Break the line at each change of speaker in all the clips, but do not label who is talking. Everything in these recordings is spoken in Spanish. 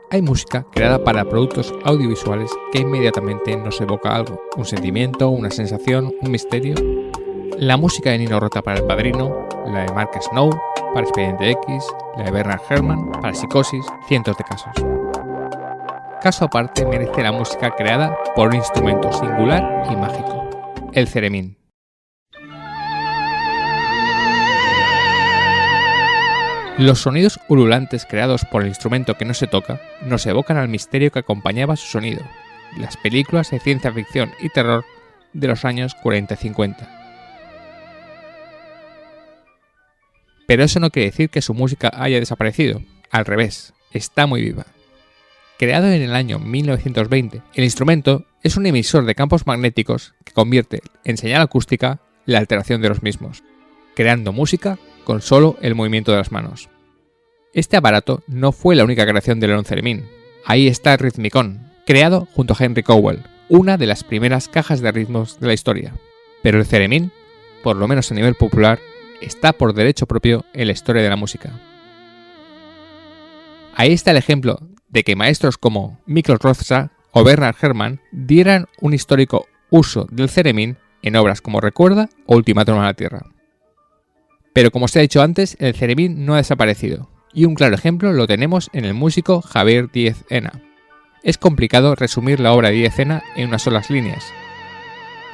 Hay música creada para productos audiovisuales que inmediatamente nos evoca algo, un sentimiento, una sensación, un misterio. La música de Nino Rota para El Padrino, la de Mark Snow para Expediente X, la de Bernard Herrmann para Psicosis, cientos de casos. Caso aparte merece la música creada por un instrumento singular y mágico, el theremin. Los sonidos ululantes creados por el instrumento que no se toca nos evocan al misterio que acompañaba su sonido, las películas de ciencia ficción y terror de los años 40 y 50. Pero eso no quiere decir que su música haya desaparecido, al revés, está muy viva. Creado en el año 1920, el instrumento es un emisor de campos magnéticos que convierte en señal acústica la alteración de los mismos, creando música con solo el movimiento de las manos. Este aparato no fue la única creación de Leon Theremin. Ahí está el Rhythmicon, creado junto a Henry Cowell, una de las primeras cajas de ritmos de la historia. Pero el theremin, por lo menos a nivel popular, está por derecho propio en la historia de la música. Ahí está el ejemplo de que maestros como Miklos Rozsa o Bernard Herrmann dieran un histórico uso del theremin en obras como Recuerda o Ultimátum a la Tierra. Pero como se ha dicho antes, el theremin no ha desaparecido, y un claro ejemplo lo tenemos en el músico Javier Díez Ena. Es complicado resumir la obra de Díez Ena en unas solas líneas.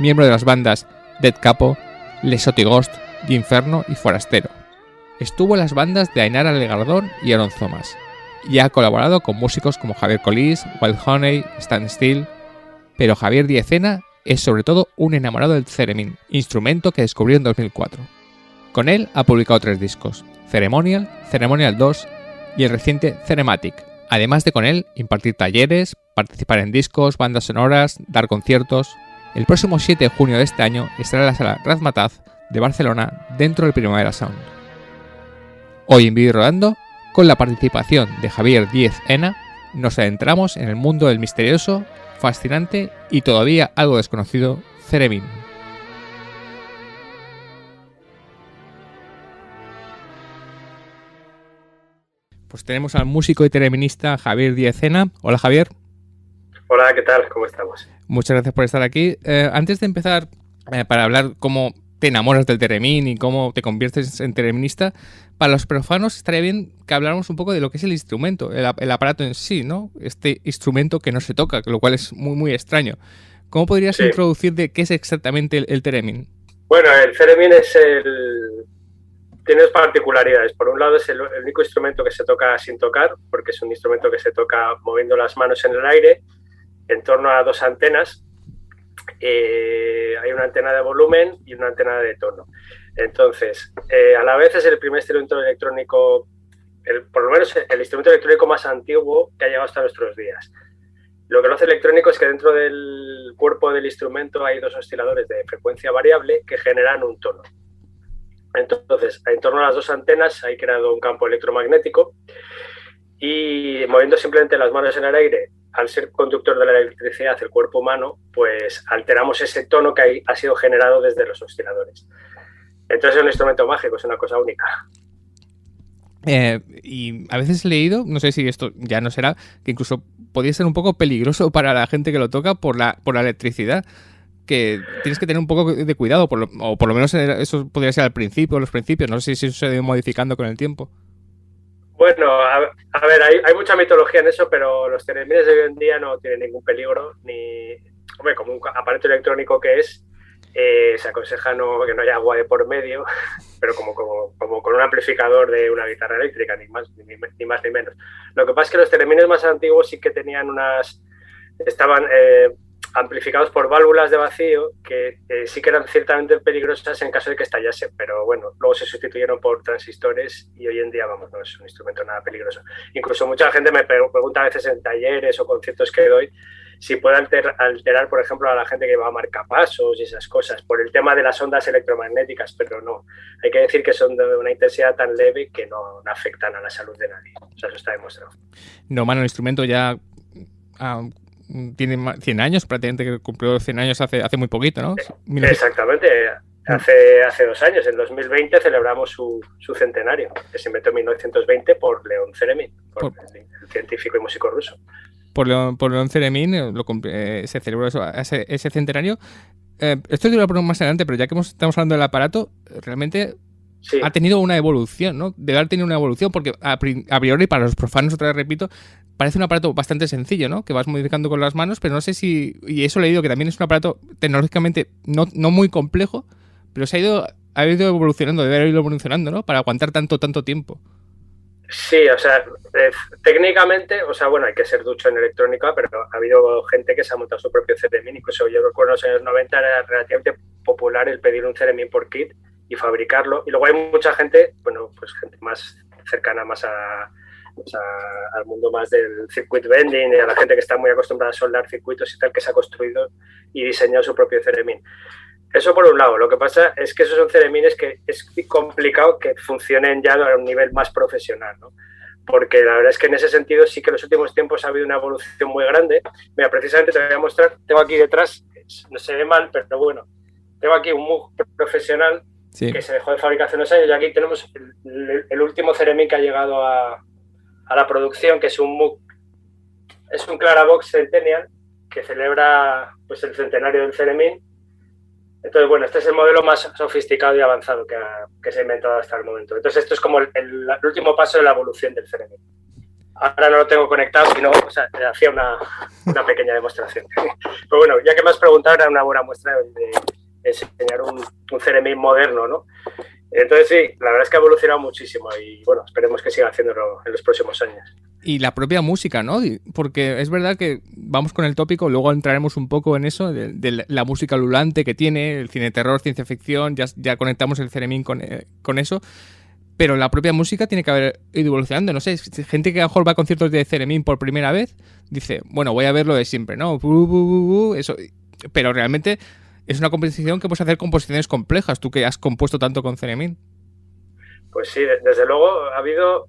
Miembro de las bandas Dead Capo, Les Ghost, Inferno y Forastero. Estuvo en las bandas de Ainara Legardón y Aaron Thomas, y ha colaborado con músicos como Javier Colís, Wild Honey, Stand Still, pero Javier Díez Ena es sobre todo un enamorado del theremin, instrumento que descubrió en 2004. Con él ha publicado 3 discos, Ceremonial, Ceremonial 2 y el reciente Cerematic, además de con él impartir talleres, participar en discos, bandas sonoras, dar conciertos. El próximo 7 de junio de este año estará en la sala Razmataz de Barcelona dentro del Primavera Sound. Hoy en Vídeo Rodando, con la participación de Javier Díez Ena, nos adentramos en el mundo del misterioso, fascinante y todavía algo desconocido theremin. Pues tenemos al músico y thereminista Javier Díez Ena. Hola Javier.
Hola, ¿qué tal? ¿Cómo estamos?
Muchas gracias por estar aquí. Antes de empezar, para hablar cómo te enamoras del theremin y cómo te conviertes en thereminista, para los profanos estaría bien que habláramos un poco de lo que es el instrumento, el aparato en sí, ¿no? Este instrumento que no se toca, lo cual es muy, muy extraño. ¿Cómo podrías introducir de qué es exactamente el theremin?
Bueno, el theremin tiene particularidades. Por un lado, es el único instrumento que se toca sin tocar, porque es un instrumento que se toca moviendo las manos en el aire, en torno a 2 antenas. Hay una antena de volumen y una antena de tono. Entonces, a la vez es el primer instrumento electrónico, por lo menos el instrumento electrónico más antiguo que ha llegado hasta nuestros días. Lo que lo hace electrónico es que dentro del cuerpo del instrumento hay 2 osciladores de frecuencia variable que generan un tono. Entonces, en torno a las 2 antenas hay creado un campo electromagnético y moviendo simplemente las manos en el aire, al ser conductor de la electricidad el cuerpo humano, pues alteramos ese tono que ha sido generado desde los osciladores. Entonces es un instrumento mágico, es una cosa única.
Y a veces he leído, no sé si esto ya no será, que incluso podría ser un poco peligroso para la gente que lo toca por la electricidad, que tienes que tener un poco de cuidado, o por lo menos eso podría ser al principio, los principios, no sé si eso se ha ido modificando con el tiempo.
Bueno, a ver, hay mucha mitología en eso, pero los theremin de hoy en día no tienen ningún peligro, hombre, como un aparato electrónico que es, se aconseja que no haya agua de por medio, pero como con un amplificador de una guitarra eléctrica, ni más ni menos. Lo que pasa es que los theremin más antiguos sí que tenían estaban amplificados por válvulas de vacío que sí que eran ciertamente peligrosas en caso de que estallasen, pero bueno, luego se sustituyeron por transistores y hoy en día, vamos, no es un instrumento nada peligroso. Incluso mucha gente me pregunta a veces en talleres o conciertos que doy si puede alterar, por ejemplo, a la gente que va a marcapasos y esas cosas, por el tema de las ondas electromagnéticas, pero no. Hay que decir que son de una intensidad tan leve que no afectan a la salud de nadie. O sea, eso está demostrado.
No, mano, el instrumento ya tiene 100 años, prácticamente que cumplió 100 años hace muy poquito, ¿no?
Exactamente. hace 2 años, en 2020, celebramos su centenario, que se inventó en 1920 por León Theremin, por el científico y músico ruso.
Por León Theremin se celebró ese centenario. Esto te lo voy a poner más adelante, pero ya que estamos hablando del aparato, realmente sí ha tenido una evolución, ¿no? Debe haber tenido una evolución, porque a priori, para los profanos, otra vez repito, parece un aparato bastante sencillo, ¿no? Que vas modificando con las manos, pero no sé si... Y eso he leído, que también es un aparato tecnológicamente no muy complejo, pero ha ido evolucionando, debe haber ido evolucionando, ¿no? Para aguantar tanto tiempo.
Sí, o sea, técnicamente, o sea, bueno, hay que ser ducho en electrónica, pero ha habido gente que se ha montado su propio Theremin. Incluso yo recuerdo en los años 90 era relativamente popular el pedir un Theremin por kit y fabricarlo. Y luego hay mucha gente, bueno, pues gente más cercana más al mundo más del circuit bending y a la gente que está muy acostumbrada a soldar circuitos y tal, que se ha construido y diseñado su propio Theremin. Eso por un lado. Lo que pasa es que esos son Theremines que es complicado que funcionen ya a un nivel más profesional, ¿no? Porque la verdad es que en ese sentido sí que en los últimos tiempos ha habido una evolución muy grande. Mira, precisamente te voy a mostrar, tengo aquí detrás, no se ve mal, pero bueno, tengo aquí un Moog profesional que se dejó de fabricar hace unos años y aquí tenemos el último Theremin que ha llegado a la producción, que es un Moog, es un Clarabox Centennial que celebra pues el centenario del Theremin. Entonces, bueno, este es el modelo más sofisticado y avanzado que se ha inventado hasta el momento. Entonces, esto es como el último paso de la evolución del Theremin. Ahora no lo tengo conectado, sino, o sea, hacía una pequeña demostración. Pero bueno, ya que me has preguntado, era una buena muestra de enseñar un Theremin moderno, ¿no? Entonces, sí, la verdad es que ha evolucionado muchísimo y, bueno, esperemos que siga haciéndolo en los próximos años.
Y la propia música, ¿no? Porque es verdad que vamos con el tópico, luego entraremos un poco en eso, de la música ululante que tiene, el cine terror, ciencia ficción, ya conectamos el Theremin con eso, pero la propia música tiene que haber ido evolucionando, no sé, gente que a lo mejor va a conciertos de Theremin por primera vez, dice, bueno, voy a ver lo de siempre, ¿no? Eso, pero realmente es una composición que puedes hacer composiciones complejas, tú que has compuesto tanto con Theremin.
Pues sí, desde luego ha habido...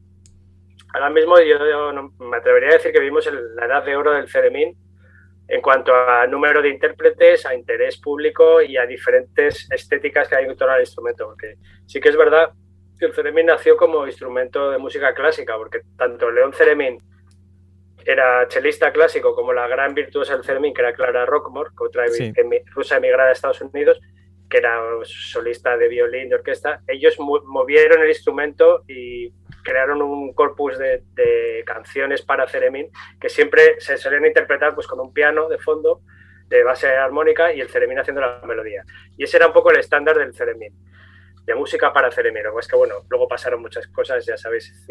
Ahora mismo yo no, me atrevería a decir que vivimos en la edad de oro del Theremin en cuanto a número de intérpretes, a interés público y a diferentes estéticas que hay en torno al instrumento. Porque sí que es verdad que el Theremin nació como instrumento de música clásica, porque tanto León Theremin era chelista clásico como la gran virtuosa del Theremin, que era Clara Rockmore, otra rusa emigrada a Estados Unidos, que era solista de violín, de orquesta. Ellos movieron el instrumento y crearon un corpus de canciones para Theremin que siempre se solían interpretar pues con un piano de fondo, de base armónica y el Theremin haciendo la melodía. Y ese era un poco el estándar del Theremin, de música para Theremin. Lo que es que, bueno, luego pasaron muchas cosas, ya sabéis,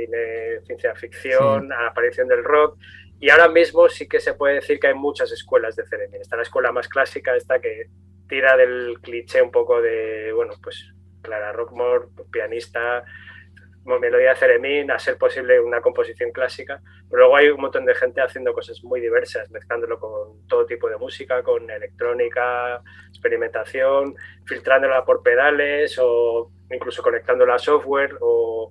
ciencia ficción, la aparición del rock, y ahora mismo sí que se puede decir que hay muchas escuelas de Theremin. Está la escuela más clásica, esta que tira del cliché un poco de, bueno, pues Clara Rockmore, pianista, melodía de Theremin, a ser posible una composición clásica, pero luego hay un montón de gente haciendo cosas muy diversas, mezclándolo con todo tipo de música, con electrónica, experimentación, filtrándola por pedales o incluso conectándola a software o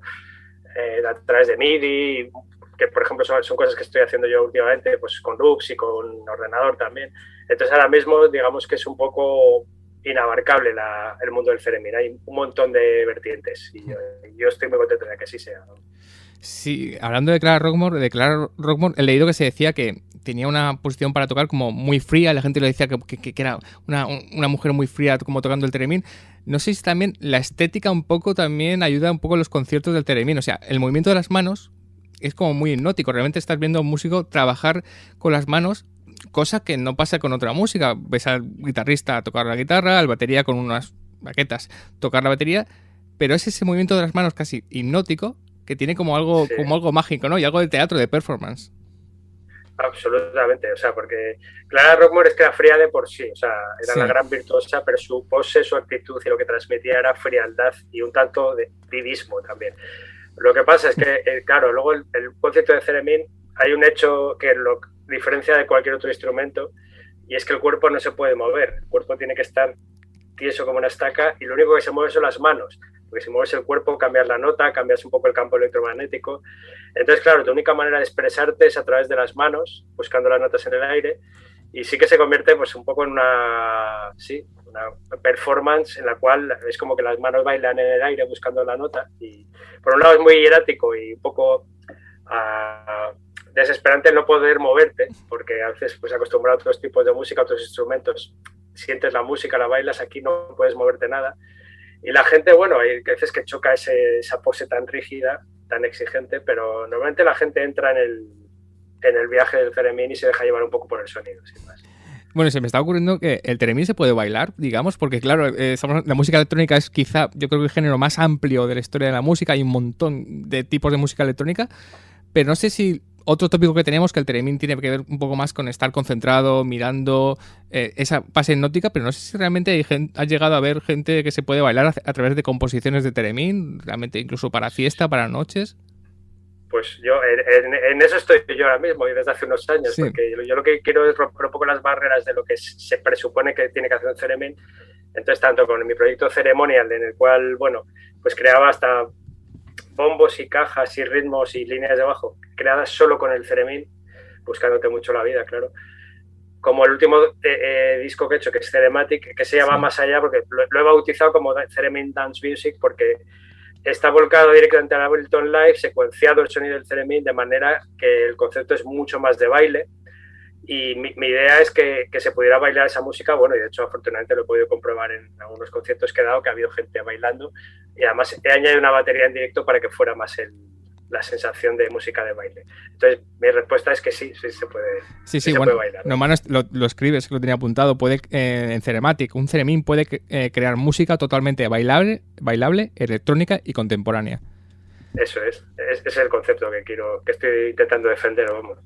a través de MIDI, que por ejemplo son cosas que estoy haciendo yo últimamente, pues con Lux y con ordenador también. Entonces ahora mismo digamos que es un poco inabarcable el mundo del Theremin. Hay un montón de vertientes y yo estoy muy contento de que así sea.
Sí, hablando de Clara Rockmore, he leído que se decía que tenía una posición para tocar como muy fría, la gente le decía que era una mujer muy fría como tocando el Theremin. No sé si también la estética un poco también ayuda un poco a los conciertos del Theremin, o sea, el movimiento de las manos es como muy hipnótico, realmente estás viendo a un músico trabajar con las manos, cosa que no pasa con otra música. Ves al guitarrista tocar la guitarra, al batería con unas baquetas tocar la batería, pero es ese movimiento de las manos casi hipnótico que tiene como algo mágico, ¿no? Y algo de teatro, de performance.
Absolutamente, o sea, porque Clara Rockmore es que era fría de por sí, o sea, era la gran virtuosa, pero su pose, su actitud y lo que transmitía era frialdad y un tanto de divismo también. Lo que pasa es que, claro, luego el concierto de Theremin hay un hecho que lo diferencia de cualquier otro instrumento y es que el cuerpo no se puede mover, el cuerpo tiene que estar tieso como una estaca y lo único que se mueve son las manos, porque si mueves el cuerpo cambias la nota, cambias un poco el campo electromagnético. Entonces, claro, tu única manera de expresarte es a través de las manos, buscando las notas en el aire y sí que se convierte pues un poco en una performance en la cual es como que las manos bailan en el aire buscando la nota, y por un lado es muy hierático y un poco desesperante no poder moverte, porque a veces pues acostumbrado a otros tipos de música, a otros instrumentos, sientes la música, la bailas, aquí no puedes moverte nada. Y la gente, bueno, hay veces que choca esa pose tan rígida, tan exigente, pero normalmente la gente entra en el viaje del Theremin y se deja llevar un poco por el sonido, sin más.
Bueno, se me está ocurriendo que el Theremin se puede bailar, digamos, porque claro, la música electrónica es quizá, yo creo que el género más amplio de la historia de la música, hay un montón de tipos de música electrónica, pero no sé si otro tópico que tenemos, que el Theremin tiene que ver un poco más con estar concentrado, mirando esa fase hipnótica, pero no sé si realmente has llegado a ver gente que se puede bailar a través de composiciones de Theremin, realmente incluso para fiesta, para noches.
Pues yo en eso estoy yo ahora mismo y desde hace unos años, sí. Porque yo lo que quiero es romper un poco las barreras de lo que se presupone que tiene que hacer un Theremin. Entonces, tanto con mi proyecto Ceremonial, en el cual, bueno, pues creaba hasta bombos y cajas y ritmos y líneas de bajo creadas solo con el Theremin, buscándote mucho la vida, claro. Como el último disco que he hecho, que es Cerematic, que se llama Más Allá, porque lo he bautizado como Theremin Dance Music, porque está volcado directamente al Ableton Live, secuenciado el sonido del Theremin, de manera que el concepto es mucho más de baile. Y mi idea es que se pudiera bailar esa música, bueno, y de hecho afortunadamente lo he podido comprobar en algunos conciertos que he dado, que ha habido gente bailando, y además he añadido una batería en directo para que fuera más la sensación de música de baile. Entonces mi respuesta es que sí se puede,
se puede bailar. Nomás lo escribes, que lo tenía apuntado, en Cerematic, un Theremin puede crear música totalmente bailable, electrónica y contemporánea.
Eso es el concepto que estoy intentando defender, vamos.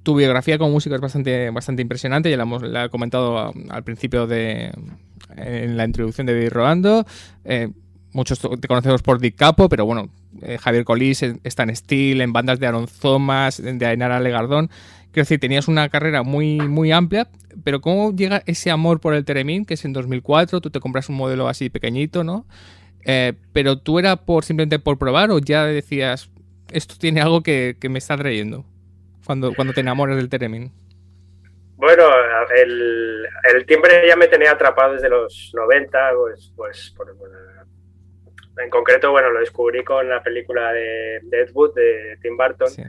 Tu biografía como músico es bastante impresionante, ya la he comentado al principio en la introducción de David Rodando. Muchos te conocemos por Dick Capo, pero bueno, Javier Colís, Stan Steele, en bandas de Aaron Thomas, de Ainara Legardón. Quiero decir, tenías una carrera muy, muy amplia, pero ¿cómo llega ese amor por el Theremin? Que es en 2004, tú te compras un modelo así pequeñito, ¿no? Pero ¿tú era simplemente por probar o ya decías, esto tiene algo que me está atrayendo? Cuando te enamoras del Theremin.
Bueno, el timbre ya me tenía atrapado desde los 90, en concreto, bueno, lo descubrí con la película de Ed Wood, de Tim Burton. Sí.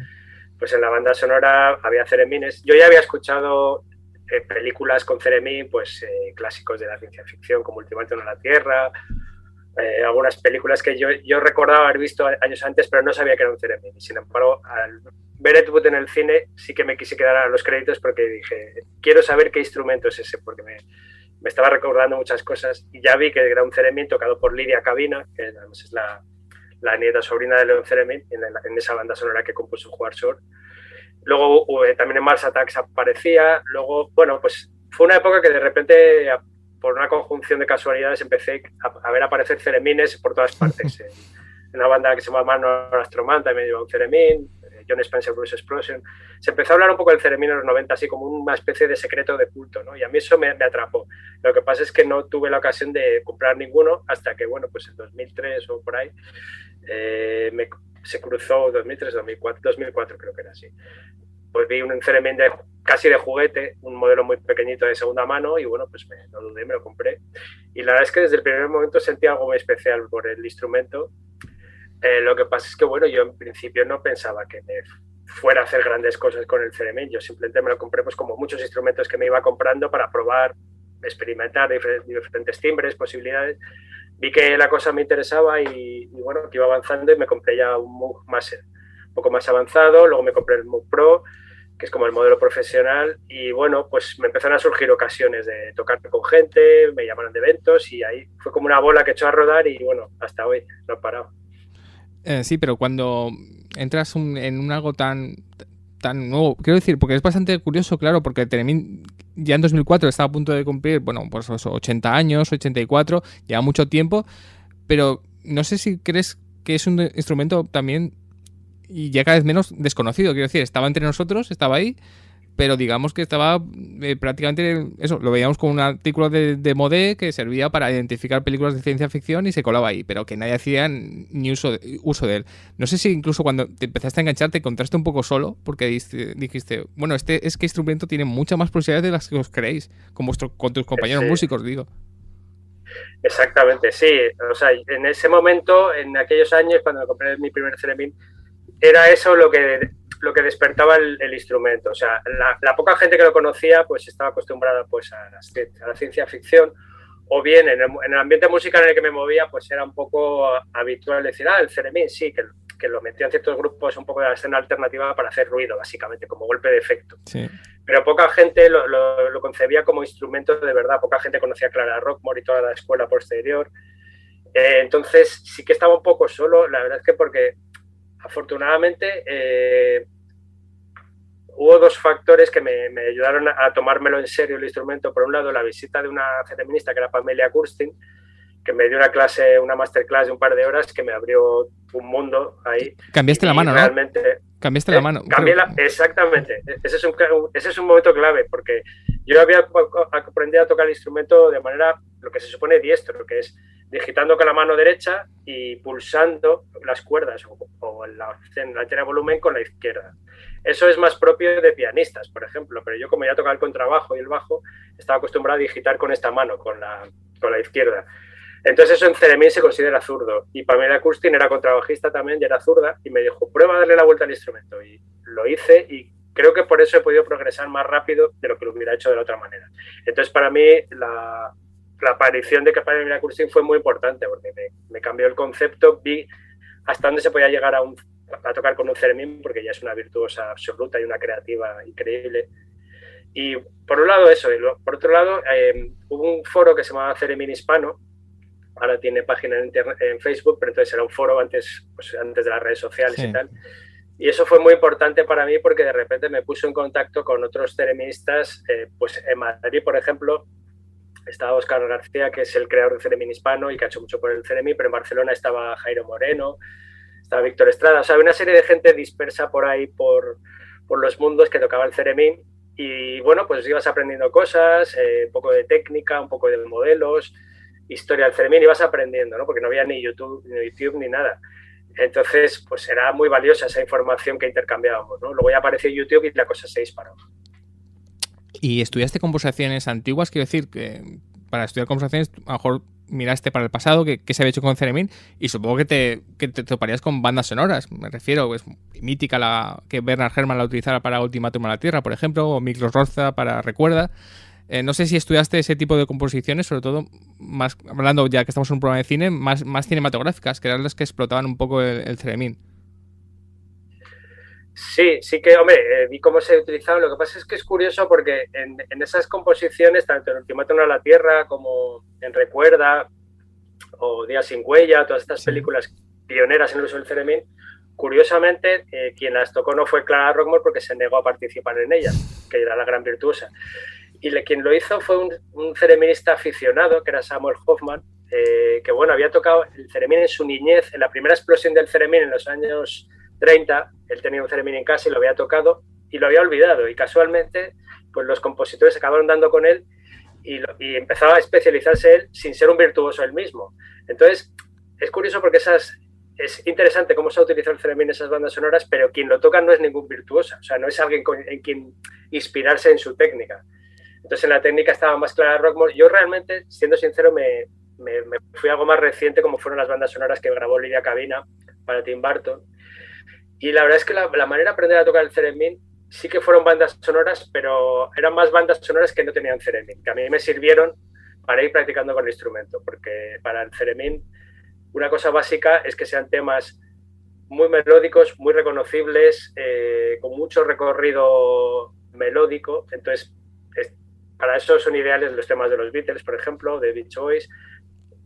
Pues en la banda sonora había Theremines. Yo ya había escuchado películas con Theremin, pues clásicos de la ciencia ficción, como Ultimátum en la Tierra, algunas películas que yo recordaba haber visto años antes, pero no sabía que era un Theremin. Sin embargo, al ver Ed Wood en el cine, sí que me quise quedar a los créditos porque dije, quiero saber qué instrumento es ese, porque me estaba recordando muchas cosas, y ya vi que era un Theremin tocado por Lidia Cabina, que además es la nieta sobrina de Leon Theremin, en esa banda sonora que compuso Howard Shore. Luego también en Mars Attacks aparecía. Luego, bueno, pues fue una época que de repente, por una conjunción de casualidades, empecé a ver aparecer Theremines por todas partes. En una banda que se llama Manor Astroman también llevaba un Theremin, John Spencer Bruce Explosion. Se empezó a hablar un poco del Theremin en los 90, así como una especie de secreto de culto, ¿no? Y a mí eso me atrapó. Lo que pasa es que no tuve la ocasión de comprar ninguno hasta que, bueno, pues en 2003 o por ahí, se cruzó 2003, 2004 creo que era así. Pues vi un Theremin casi de juguete, un modelo muy pequeñito de segunda mano, y bueno, pues no dudé, me lo compré. Y la verdad es que desde el primer momento sentí algo muy especial por el instrumento. Lo que pasa es que, bueno, yo en principio no pensaba que me fuera a hacer grandes cosas con el Theremin. Yo simplemente me lo compré pues como muchos instrumentos que me iba comprando para probar, experimentar diferentes timbres, posibilidades. Vi que la cosa me interesaba y bueno, que iba avanzando, y me compré ya un Moog un poco más avanzado. Luego me compré el Moog Pro, que es como el modelo profesional, y bueno, pues me empezaron a surgir ocasiones de tocar con gente, me llamaron de eventos, y ahí fue como una bola que echó a rodar, y bueno, hasta hoy no he parado.
Sí, pero cuando entras en algo tan nuevo, quiero decir, porque es bastante curioso, claro, porque Theremin ya en 2004 estaba a punto de cumplir, bueno, pues 80 años, 84, lleva mucho tiempo, pero no sé si crees que es un instrumento también y ya cada vez menos desconocido, quiero decir, estaba entre nosotros, estaba ahí, pero digamos que estaba prácticamente eso, lo veíamos como un artículo de Modé que servía para identificar películas de ciencia ficción y se colaba ahí, pero que nadie hacía ni uso de él. No sé si incluso cuando te empezaste a enganchar te encontraste un poco solo, porque dijiste, bueno, este instrumento tiene muchas más posibilidades de las que os creéis, con tus compañeros músicos, digo.
Exactamente, sí. O sea, en ese momento, en aquellos años, cuando me compré mi primer Theremin, era eso lo que despertaba el instrumento. O sea, la poca gente que lo conocía pues estaba acostumbrada pues a la ciencia ficción, o bien en el ambiente musical en el que me movía pues era un poco habitual decir, el Theremin sí, que lo metían ciertos grupos un poco de la escena alternativa para hacer ruido, básicamente, como golpe de efecto.
Sí.
Pero poca gente lo concebía como instrumento de verdad, poca gente conocía a Clara Rockmore y toda la escuela posterior. Entonces sí que estaba un poco solo, la verdad es que porque afortunadamente hubo dos factores que me ayudaron a tomármelo en serio el instrumento. Por un lado, la visita de una cereminista que era Pamela Kurstin, que me dio una masterclass de un par de horas que me abrió un mundo ahí.
Cambiaste la mano,
realmente,
¿no? Cambiaste la mano.
Exactamente. Ese es un momento clave, porque yo había aprendido a tocar el instrumento de manera, lo que se supone diestro, que es digitando con la mano derecha y pulsando las cuerdas o la antena de volumen con la izquierda. Eso es más propio de pianistas, por ejemplo, pero yo como ya tocaba el contrabajo y el bajo, estaba acostumbrado a digitar con esta mano, con la izquierda. Entonces eso en Theremin se considera zurdo. Y Pamela Kurstin era contrabajista también y era zurda y me dijo, prueba a darle la vuelta al instrumento. Y lo hice y creo que por eso he podido progresar más rápido de lo que lo hubiera hecho de la otra manera. Entonces para mí la aparición de Pamela Kurstin fue muy importante porque me cambió el concepto, vi hasta dónde se podía llegar a tocar con un Theremin, porque ella es una virtuosa absoluta y una creativa increíble. Y por un lado eso, y por otro lado hubo un foro que se llamaba Theremin Hispano. Ahora tiene página en Facebook, pero entonces era un foro antes de las redes sociales y tal. Y eso fue muy importante para mí porque de repente me puso en contacto con otros thereministas. Pues en Madrid, por ejemplo, estaba Óscar García, que es el creador del Theremin Hispano y que ha hecho mucho por el Theremin, pero en Barcelona estaba Jairo Moreno, estaba Víctor Estrada. O sea, había una serie de gente dispersa por ahí, por los mundos que tocaba el Theremin. Y bueno, pues ibas aprendiendo cosas, un poco de técnica, un poco de modelos, historia del Theremin, ibas aprendiendo, ¿no? Porque no había ni YouTube ni nada. Entonces, pues era muy valiosa esa información que intercambiábamos, ¿no? Luego ya apareció YouTube y la cosa se disparó.
¿Y estudiaste composiciones antiguas? Quiero decir, que para estudiar composiciones a lo mejor miraste para el pasado que se había hecho con Theremin y supongo que te toparías con bandas sonoras. Me refiero, es mítica que Bernard Herrmann la utilizara para Ultimátum a la Tierra, por ejemplo, o Miklos Rozsa para Recuerda. No sé si estudiaste ese tipo de composiciones, sobre todo, más hablando ya que estamos en un programa de cine, más cinematográficas, que eran las que explotaban un poco el Theremin.
Sí que, hombre, vi cómo se utilizaba. Lo que pasa es que es curioso porque en esas composiciones, tanto en Ultimátum a la Tierra como en Recuerda o Días sin huella, todas estas películas pioneras en el uso del Theremin, curiosamente, quien las tocó no fue Clara Rockmore porque se negó a participar en ellas, que era la gran virtuosa. Y quien lo hizo fue un thereminista aficionado, que era Samuel Hoffman, que bueno, había tocado el Theremin en su niñez, en la primera explosión del Theremin en los años 30, él tenía un Theremin en casa y lo había tocado y lo había olvidado. Y casualmente, pues los compositores acabaron dando con él y empezaba a especializarse él sin ser un virtuoso él mismo. Entonces, es curioso porque es interesante cómo se ha utilizado el Theremin en esas bandas sonoras, pero quien lo toca no es ningún virtuoso, o sea, no es alguien en quien inspirarse en su técnica. Entonces en la técnica estaba más Clara Rockmore. Yo realmente, siendo sincero, me fui a algo más reciente, como fueron las bandas sonoras que grabó Lidia Cabina para Tim Burton. Y la verdad es que la manera de aprender a tocar el Theremin sí que fueron bandas sonoras, pero eran más bandas sonoras que no tenían Theremin, que a mí me sirvieron para ir practicando con el instrumento, porque para el Theremin una cosa básica es que sean temas muy melódicos, muy reconocibles, con mucho recorrido melódico. Entonces, para eso son ideales los temas de los Beatles, por ejemplo, de Beach Boys,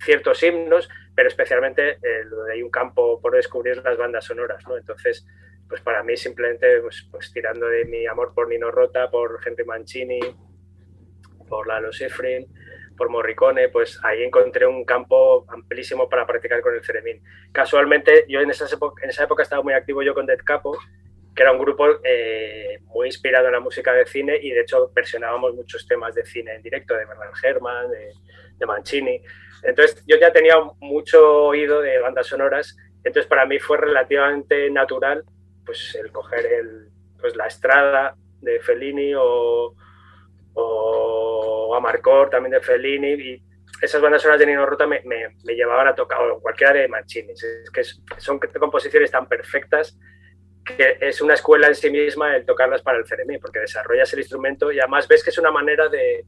ciertos himnos, pero especialmente donde hay un campo por descubrir las bandas sonoras, ¿no? Entonces, pues para mí simplemente pues tirando de mi amor por Nino Rota, por Henry Mancini, por Lalo Schifrin, por Morricone, pues ahí encontré un campo amplísimo para practicar con el Theremin. Casualmente, yo en esa época estaba muy activo yo con Dead Capo, que era un grupo muy inspirado en la música de cine y de hecho versionábamos muchos temas de cine en directo, de Bernard Herrmann, de Mancini. Entonces yo ya tenía mucho oído de bandas sonoras, entonces para mí fue relativamente natural pues el coger pues la Estrada de Fellini o Amarcord también de Fellini, y esas bandas sonoras de Nino Rota me llevaban a tocar, o cualquiera de Mancini. Es que son composiciones tan perfectas que es una escuela en sí misma el tocarlas para el theremin, porque desarrollas el instrumento y además ves que es una manera de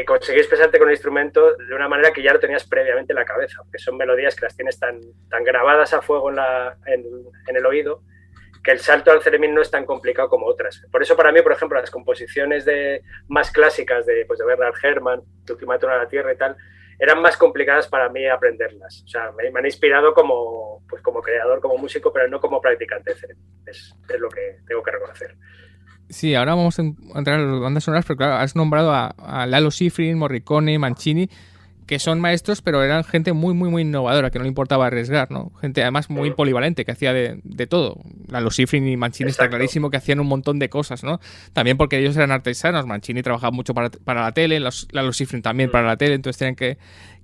conseguir expresarte con el instrumento de una manera que ya lo tenías previamente en la cabeza, porque son melodías que las tienes tan grabadas a fuego en el oído, que el salto al theremin no es tan complicado como otras. Por eso para mí, por ejemplo, las composiciones más clásicas de Bernard Herrmann, de Ultimátum a la Tierra y tal, eran más complicadas para mí aprenderlas. O sea, me han inspirado como creador, como músico, pero no como practicante de theremin. Es lo que tengo que reconocer.
Sí, ahora vamos a entrar en las bandas sonoras, pero claro, has nombrado a Lalo Schifrin, Morricone, Mancini, que son maestros, pero eran gente muy, muy, muy innovadora, que no le importaba arriesgar, ¿no? Gente además muy polivalente, que hacía de todo. Lalo Schifrin y Mancini está clarísimo que hacían un montón de cosas, ¿no? También porque ellos eran artesanos. Mancini trabajaba mucho para la tele, Lalo Schifrin también para la tele, entonces tenían que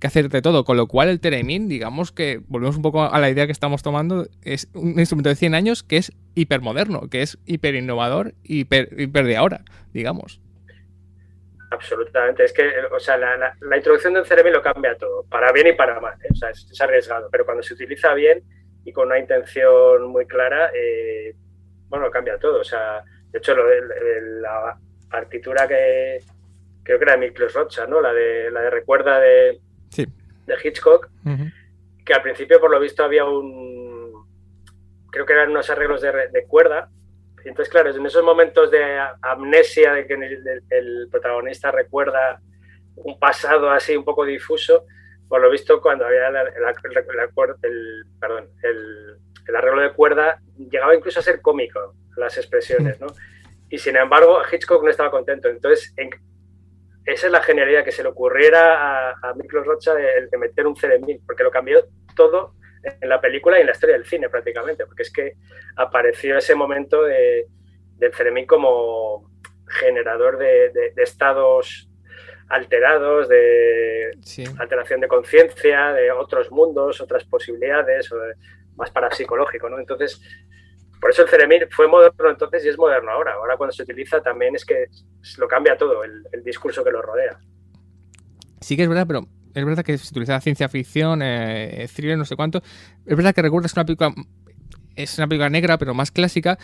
hacer de todo. Con lo cual el theremin, digamos que, volvemos un poco a la idea que estamos tomando, es un instrumento de 100 años que es hipermoderno, que es hiperinnovador, hiper de ahora, digamos.
Absolutamente. Es que, o sea, la introducción del theremin lo cambia todo, para bien y para mal, ¿eh? O sea, es arriesgado, pero cuando se utiliza bien y con una intención muy clara, bueno, cambia todo. O sea, de hecho, la partitura que creo que era de Miklos Rocha, ¿no? La de Recuerda de Hitchcock, que al principio, por lo visto, había creo que eran unos arreglos de cuerda. Entonces, claro, en esos momentos de amnesia, de que el protagonista recuerda un pasado así un poco difuso, por lo visto, cuando había el arreglo de cuerda, llegaba incluso a ser cómico las expresiones, ¿no? Y sin embargo, Hitchcock no estaba contento. Entonces, esa es la genialidad, que se le ocurriera a Miklos Rocha de meter un theremin, porque lo cambió todo en la película y en la historia del cine prácticamente, porque es que apareció ese momento del theremin como generador de estados alterados, de alteración de conciencia, de otros mundos, otras posibilidades, más parapsicológico, ¿no? Entonces, por eso el theremin fue moderno entonces y es moderno ahora. Ahora cuando se utiliza también es que lo cambia todo, el discurso que lo rodea.
Sí que es verdad, pero es verdad que se utiliza ciencia ficción, thriller, no sé cuánto. Es verdad que recuerdas es una película negra, pero más clásica,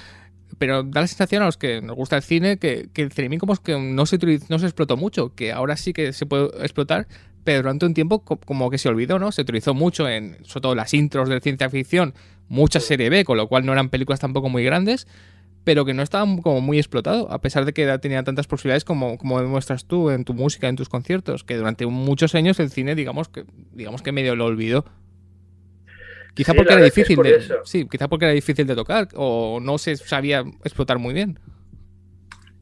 pero da la sensación a los que nos gusta el cine que el theremin como es que no se explotó mucho, que ahora sí que se puede explotar, pero durante un tiempo como que se olvidó, ¿no? Se utilizó mucho sobre todo las intros de ciencia ficción, mucha serie B, con lo cual no eran películas tampoco muy grandes, pero que no estaban como muy explotado, a pesar de que tenía tantas posibilidades como demuestras tú en tu música, en tus conciertos, que durante muchos años el cine, digamos que medio lo olvidó. Quizá porque era difícil quizá porque era difícil de tocar o no se sabía explotar muy bien.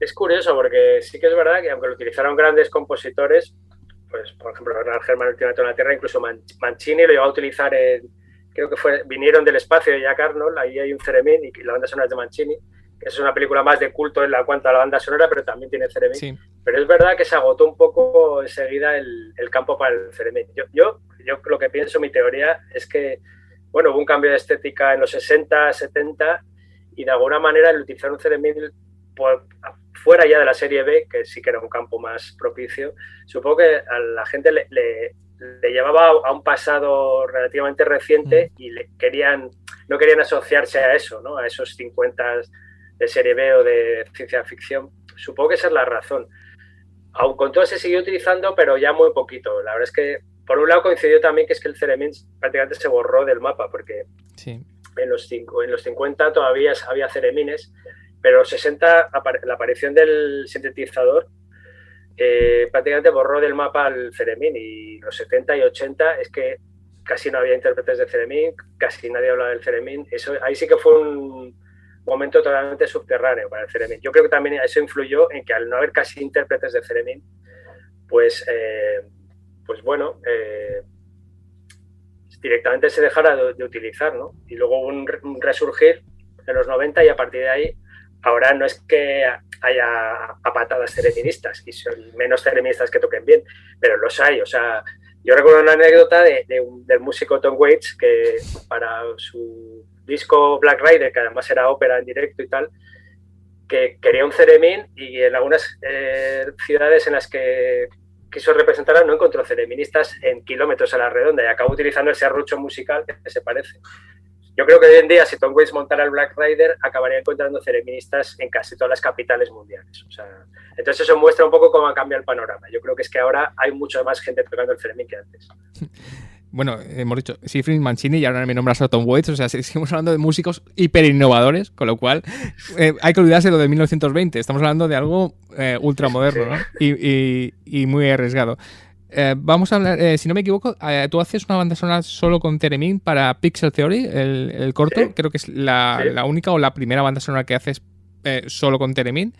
Es curioso porque sí que es verdad que aunque lo utilizaron grandes compositores, pues por ejemplo Bernard Herrmann, Ultimátum a la Tierra, incluso Mancini lo llegó a utilizar creo que Vinieron del espacio de Jack Arnold, ahí hay un theremin y la banda sonora es de Mancini. Es una película más de culto en cuanto a la banda sonora, pero también tiene theremin. Sí. Pero es verdad que se agotó un poco enseguida el campo para el theremin. Yo lo que pienso, mi teoría, es que bueno, hubo un cambio de estética en los 60, 70 y de alguna manera el utilizar un theremin fuera ya de la serie B, que sí que era un campo más propicio, supongo que a la gente le llevaba a un pasado relativamente reciente y no querían asociarse a eso, ¿no? A esos 50 de serie B o de ciencia ficción. Supongo que esa es la razón. Aun con todo se siguió utilizando, pero ya muy poquito. La verdad es que, por un lado, coincidió también que es que el theremin prácticamente se borró del mapa, porque en los 50 todavía había theremines, pero en los 60 la aparición del sintetizador prácticamente borró del mapa el theremin, y los 70 y 80 es que casi no había intérpretes de theremin, casi nadie hablaba del theremin. Ahí sí que fue un momento totalmente subterráneo para el theremin. Yo creo que también eso influyó en que al no haber casi intérpretes de theremin, pues bueno, directamente se dejara de utilizar, ¿no? Y luego hubo un resurgir en los 90 y a partir de ahí, ahora no es que haya a patadas cereministas y son menos cereministas que toquen bien, pero los hay. O sea, yo recuerdo una anécdota del músico Tom Waits que para su disco Black Rider, que además era ópera en directo y tal, que quería un ceremín y en algunas ciudades en las que quiso representar no encontró cereministas en kilómetros a la redonda y acabó utilizando ese serrucho musical que se parece. Yo creo que hoy en día, si Tom Waits montara el Black Rider, acabaría encontrando cereministas en casi todas las capitales mundiales. O sea, entonces eso muestra un poco cómo cambia el panorama. Yo creo que es que ahora hay mucha más gente tocando el ceremín que antes.
Bueno, hemos dicho Sifrin, Mancini y ahora me nombras a Tom Waits, o sea, seguimos hablando de músicos hiper innovadores, con lo cual hay que olvidarse lo de 1920, estamos hablando de algo ultramoderno, ¿no? Y muy arriesgado. Vamos a hablar, si no me equivoco, tú haces una banda sonora solo con Theremin para Pixel Theory, el corto, sí. Creo que es la única o la primera banda sonora que haces solo con Theremin.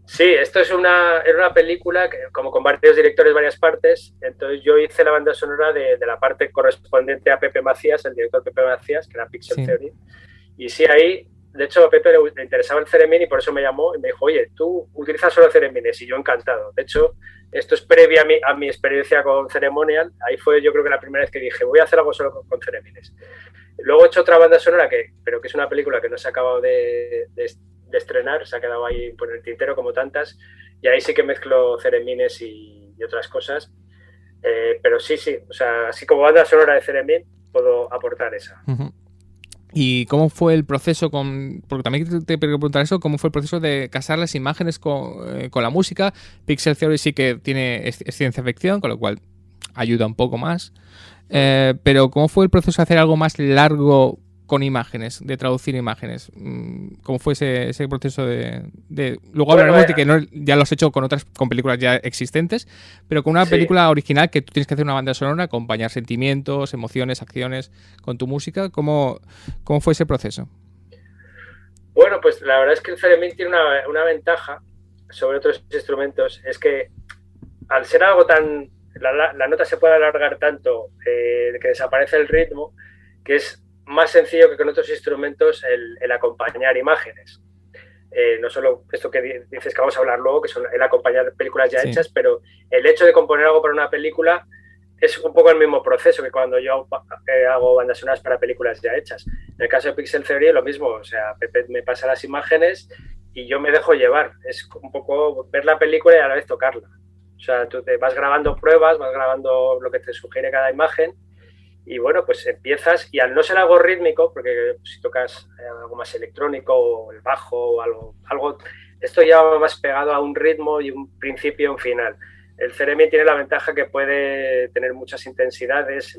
Sí, esto es una película que, como con varios directores, varias partes. Entonces yo hice la banda sonora de la parte correspondiente a Pepe Macías, el director Pepe Macías, que era Pixel Theory. Y sí, ahí, de hecho, a Pepe le interesaba el Theremin y por eso me llamó y me dijo, oye, tú utilizas solo Theremines, y yo encantado. De hecho, esto es previa a mi experiencia con Ceremonial. Ahí fue, yo creo que la primera vez que dije, voy a hacer algo solo con Theremines. Luego he hecho otra banda sonora, pero que es una película que no se ha acabado de estrenar, se ha quedado ahí por el tintero como tantas, y ahí sí que mezclo ceremines y otras cosas, pero sí, o sea, así como banda sonora de Theremin puedo aportar esa.
Uh-huh. ¿Y cómo fue el proceso porque también te quiero preguntar eso, cómo fue el proceso de casar las imágenes con la música? Pixel Theory sí que es ciencia ficción, con lo cual ayuda un poco más, pero ¿cómo fue el proceso de hacer algo más largo con imágenes, de traducir imágenes? ¿Cómo fue ese proceso Luego hablaremos de que ya lo has hecho con películas ya existentes, pero con una película original que tú tienes que hacer una banda sonora, acompañar sentimientos, emociones, acciones con tu música. ¿Cómo fue ese proceso?
Bueno, pues la verdad es que el Theremin tiene una ventaja sobre otros instrumentos, es que al ser algo tan... La nota se puede alargar tanto que desaparece el ritmo, que es más sencillo que con otros instrumentos el acompañar imágenes. No solo esto que dices que vamos a hablar luego, que son el acompañar películas ya hechas, pero el hecho de componer algo para una película es un poco el mismo proceso que cuando yo hago bandas sonoras para películas ya hechas. En el caso de Pixel Theory es lo mismo, o sea, Pepe me pasa las imágenes y yo me dejo llevar. Es un poco ver la película y a la vez tocarla. O sea, tú te vas grabando pruebas, vas grabando lo que te sugiere cada imagen. Y bueno, pues empiezas, y al no ser algo rítmico, porque si tocas algo más electrónico o el bajo o algo, esto ya va más pegado a un ritmo y un principio y un final. El Theremin tiene la ventaja que puede tener muchas intensidades,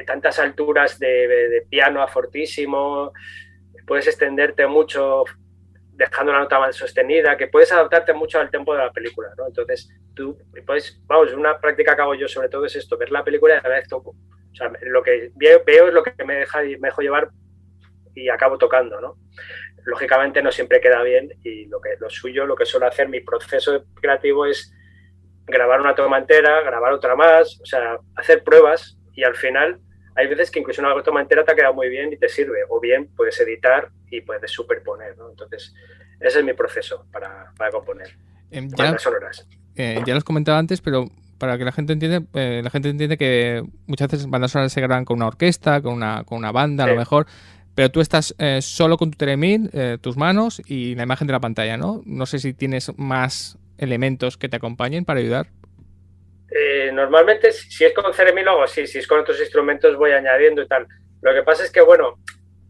tantas alturas de piano a fortísimo, puedes extenderte mucho dejando la nota más sostenida, que puedes adaptarte mucho al tempo de la película, ¿no? Entonces, tú puedes, una práctica que hago yo sobre todo es esto, ver la película y a la vez toco. O sea, lo que veo es lo que me dejo llevar y acabo tocando, ¿no? Lógicamente no siempre queda bien y lo que suelo hacer, mi proceso creativo es grabar una toma entera, grabar otra más, o sea, hacer pruebas y al final hay veces que incluso una toma entera te ha quedado muy bien y te sirve, o bien puedes editar y puedes superponer, ¿no? Entonces, ese es mi proceso para componer bandas sonoras.
Ya lo has comentado antes, pero para que la gente entiende que muchas veces bandas sonoras se graban con una orquesta, con una banda, a lo mejor, pero tú estás solo con tu Theremin, tus manos y la imagen de la pantalla, ¿no? No sé si tienes más elementos que te acompañen para ayudar.
Normalmente, si es con Theremin, luego sí, si es con otros instrumentos voy añadiendo y tal. Lo que pasa es que, bueno,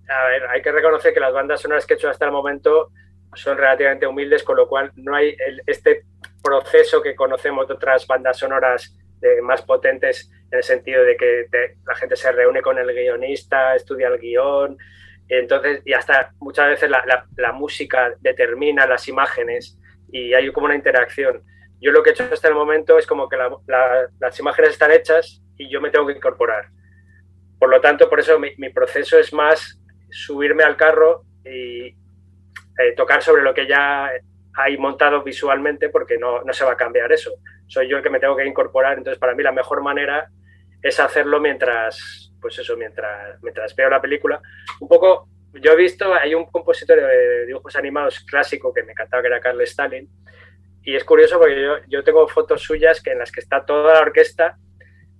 a ver, hay que reconocer que las bandas sonoras que he hecho hasta el momento son relativamente humildes, con lo cual no hay este proceso que conocemos de otras bandas sonoras más potentes, en el sentido de que la gente se reúne con el guionista, estudia el guión, entonces, y hasta muchas veces la música determina las imágenes y hay como una interacción. Yo lo que he hecho hasta el momento es como que las imágenes están hechas y yo me tengo que incorporar. Por lo tanto, por eso mi proceso es más subirme al carro y tocar sobre lo que ya hay montado visualmente, porque no se va a cambiar eso. Soy yo el que me tengo que incorporar. Entonces, para mí la mejor manera es hacerlo mientras pues eso, mientras veo la película. Un poco, yo he visto, hay un compositor de dibujos animados clásico que me encantaba, que era Carl Stalin, y es curioso porque yo tengo fotos suyas en las que está toda la orquesta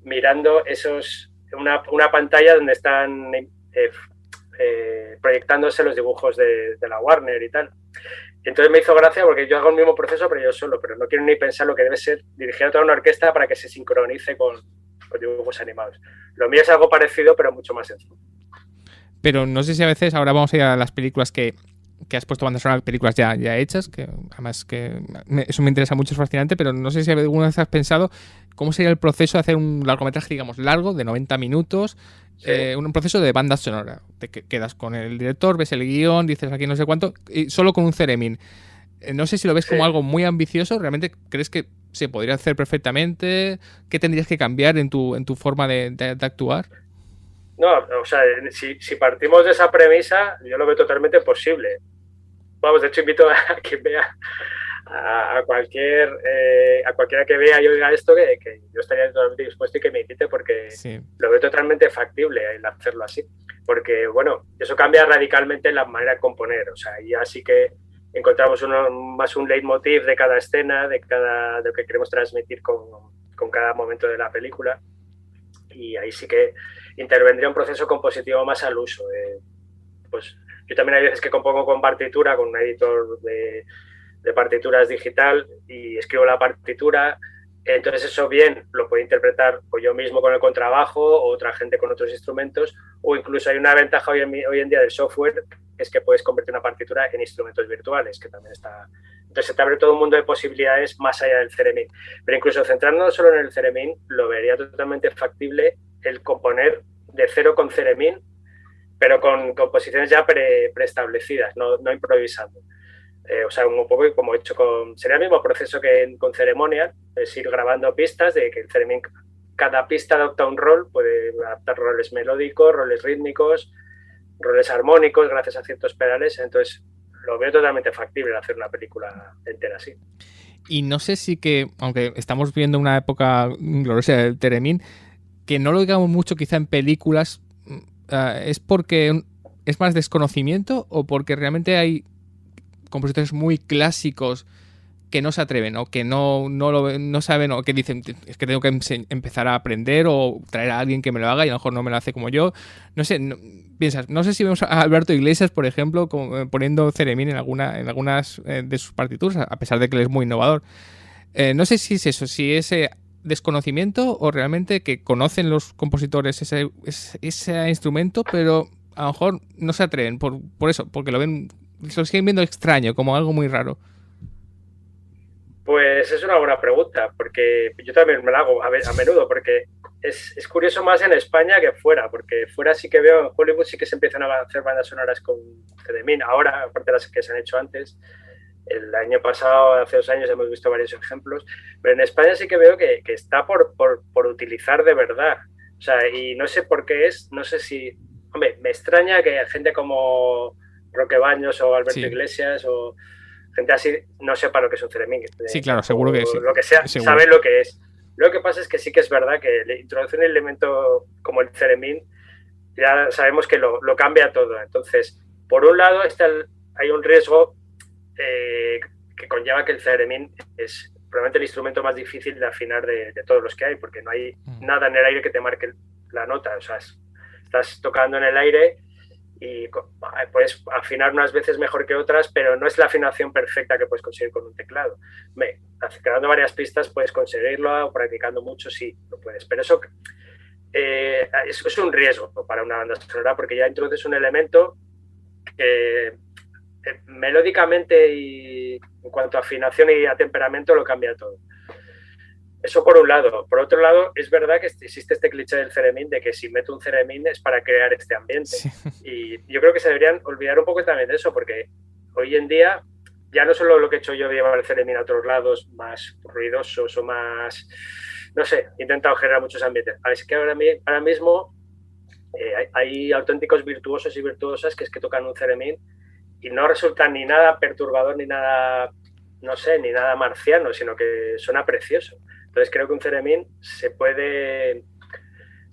mirando una pantalla donde están proyectándose los dibujos de la Warner y tal. Entonces me hizo gracia porque yo hago el mismo proceso, pero yo solo, pero no quiero ni pensar lo que debe ser dirigir a toda una orquesta para que se sincronice con dibujos animados. Lo mío es algo parecido, pero mucho más sencillo.
Pero no sé si a veces, ahora vamos a ir a las películas que has puesto banda sonora, películas ya hechas, que además eso me interesa mucho, es fascinante, pero no sé si alguna vez has pensado cómo sería el proceso de hacer un largometraje, digamos, largo, de 90 minutos, sí. Un proceso de banda sonora. Te quedas con el director, ves el guión, dices aquí no sé cuánto, y solo con un theremin. No sé si lo ves como algo muy ambicioso, ¿realmente crees que se podría hacer perfectamente? ¿Qué tendrías que cambiar en tu forma de actuar?
No, o sea, si partimos de esa premisa, yo lo veo totalmente posible. Vamos, de hecho invito a quien vea, a cualquiera que vea y oiga esto, que yo estaría totalmente dispuesto y que me invite porque sí. Lo veo totalmente factible el hacerlo así. Porque, bueno, eso cambia radicalmente la manera de componer. O sea, ya sí que encontramos más un leitmotiv de cada escena, de lo que queremos transmitir con cada momento de la película. Y ahí sí que intervendría un proceso compositivo más al uso. Pues yo también hay veces que compongo con partitura, con un editor de partituras digital y escribo la partitura. Entonces eso bien lo puedo interpretar o yo mismo con el contrabajo o otra gente con otros instrumentos, o incluso hay una ventaja hoy en día del software, que es que puedes convertir una partitura en instrumentos virtuales, que también está... Entonces se te abre todo un mundo de posibilidades más allá del theremin. Pero incluso centrándonos solo en el theremin, lo vería totalmente factible el componer de cero con theremin, pero con composiciones ya preestablecidas, no improvisando. O sea, un poco como he hecho sería el mismo proceso que con Ceremonial, es ir grabando pistas, de que el theremin, cada pista adopta un rol, puede adaptar roles melódicos, roles rítmicos, roles armónicos, gracias a ciertos pedales. Entonces lo veo totalmente factible hacer una película entera así.
Y no sé si que, aunque estamos viendo una época gloriosa del theremin, que no lo digamos mucho quizá en películas, ¿es porque es más desconocimiento o porque realmente hay compositores muy clásicos que no se atreven o que no saben o que dicen es que tengo que empezar a aprender o traer a alguien que me lo haga y a lo mejor no me lo hace como yo? No sé, piensas, no sé si vemos a Alberto Iglesias, por ejemplo, poniendo theremin en algunas de sus partituras, a pesar de que él es muy innovador. No sé si es eso, si es desconocimiento o realmente que conocen los compositores ese instrumento, pero a lo mejor no se atreven por eso, porque lo siguen viendo extraño, como algo muy raro.
Pues es una buena pregunta, porque yo también me la hago a menudo, porque es curioso más en España que fuera, porque fuera sí que veo, en Hollywood sí que se empiezan a hacer bandas sonoras con theremin, ahora, aparte de las que se han hecho antes. El año pasado, hace 2 años, hemos visto varios ejemplos, pero en España sí que veo que está por utilizar de verdad. O sea, y no sé por qué no sé si... Hombre, me extraña que gente como Roque Baños o Alberto Iglesias o gente así no sepa lo que es un theremin.
Sí, claro, seguro que sí.
Lo que sea, seguro. Saben lo que es. Lo que pasa es que sí que es verdad que introducir un elemento como el theremin ya sabemos que lo cambia todo. Entonces, por un lado hay un riesgo que conlleva que el theremin es probablemente el instrumento más difícil de afinar de todos los que hay, porque no hay nada en el aire que te marque la nota. O sea, estás tocando en el aire y puedes afinar unas veces mejor que otras, pero no es la afinación perfecta que puedes conseguir con un teclado. Creando varias pistas puedes conseguirlo, o practicando mucho sí, lo puedes, pero eso es un riesgo para una banda sonora, porque ya introduces un elemento que melódicamente y en cuanto a afinación y a temperamento lo cambia todo. Eso por un lado. Por otro lado, es verdad que existe este cliché del theremin, de que si meto un theremin es para crear este ambiente. Sí. Y yo creo que se deberían olvidar un poco también de eso, porque hoy en día ya no solo lo que he hecho yo de llevar el theremin a otros lados más ruidosos o más, no sé, he intentado generar muchos ambientes. Es que ahora mismo hay auténticos virtuosos y virtuosas que es que tocan un theremin y no resulta ni nada perturbador ni nada, no sé, ni nada marciano, sino que suena precioso. Entonces creo que un theremin se puede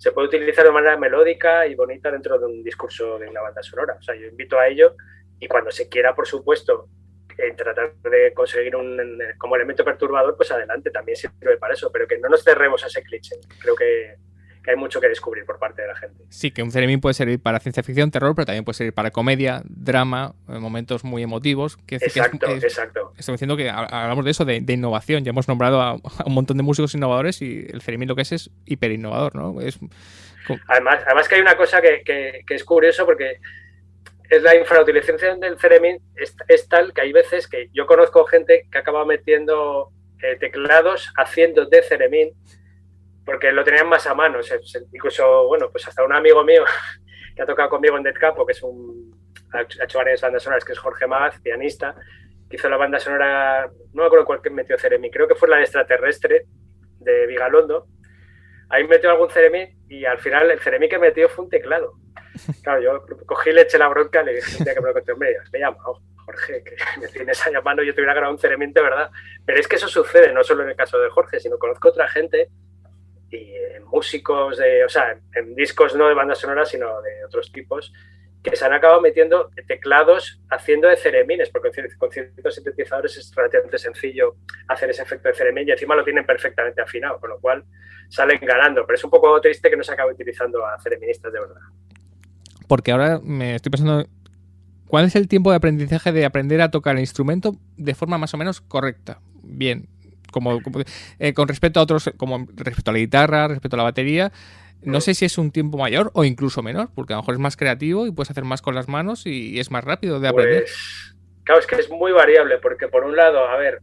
se puede utilizar de manera melódica y bonita dentro de un discurso de una banda sonora. O sea, yo invito a ello y cuando se quiera, por supuesto, tratar de conseguir como elemento perturbador, pues adelante, también sirve para eso, pero que no nos cerremos a ese cliché. Creo que hay mucho que descubrir por parte de la gente.
Sí, que un Theremin puede servir para ciencia ficción, terror, pero también puede servir para comedia, drama, momentos muy emotivos.
Exacto.
Estoy diciendo que hablamos de eso, de innovación. Ya hemos nombrado a un montón de músicos innovadores y el Theremin lo que es hiper innovador, ¿no?
Además que hay una cosa que es curioso porque es la infrautilización del Theremin es tal que hay veces que yo conozco gente que acaba metiendo teclados haciendo de Theremin porque lo tenían más a mano. Incluso, bueno, pues hasta un amigo mío que ha tocado conmigo en Dead Capo, que ha hecho varias bandas sonoras, que es Jorge Maz, pianista, que hizo la banda sonora, no me acuerdo cuál que metió Theremin, creo que fue la de Extraterrestre de Vigalondo. Ahí metió algún Theremin y al final el Theremin que metió fue un teclado. Claro, yo cogí, le eché la bronca, le dije un día que me lo conté, hombre, me llama, Jorge, que me tienes ahí a mano, yo te hubiera grabado un Theremin de verdad. Pero es que eso sucede, no solo en el caso de Jorge, sino conozco otra gente y músicos, en discos no de bandas sonoras, sino de otros tipos, que se han acabado metiendo teclados haciendo de Theremines, porque con ciertos sintetizadores es relativamente sencillo hacer ese efecto de Theremin y encima lo tienen perfectamente afinado, con lo cual salen ganando. Pero es un poco triste que no se acabe utilizando a Thereministas de verdad.
Porque ahora me estoy pensando, ¿cuál es el tiempo de aprendizaje de aprender a tocar el instrumento de forma más o menos correcta? Bien, con respecto a otros, como respecto a la guitarra, respecto a la batería, no sé si es un tiempo mayor o incluso menor, porque a lo mejor es más creativo y puedes hacer más con las manos y es más rápido de aprender.
Pues, claro, es que es muy variable, porque por un lado, a ver,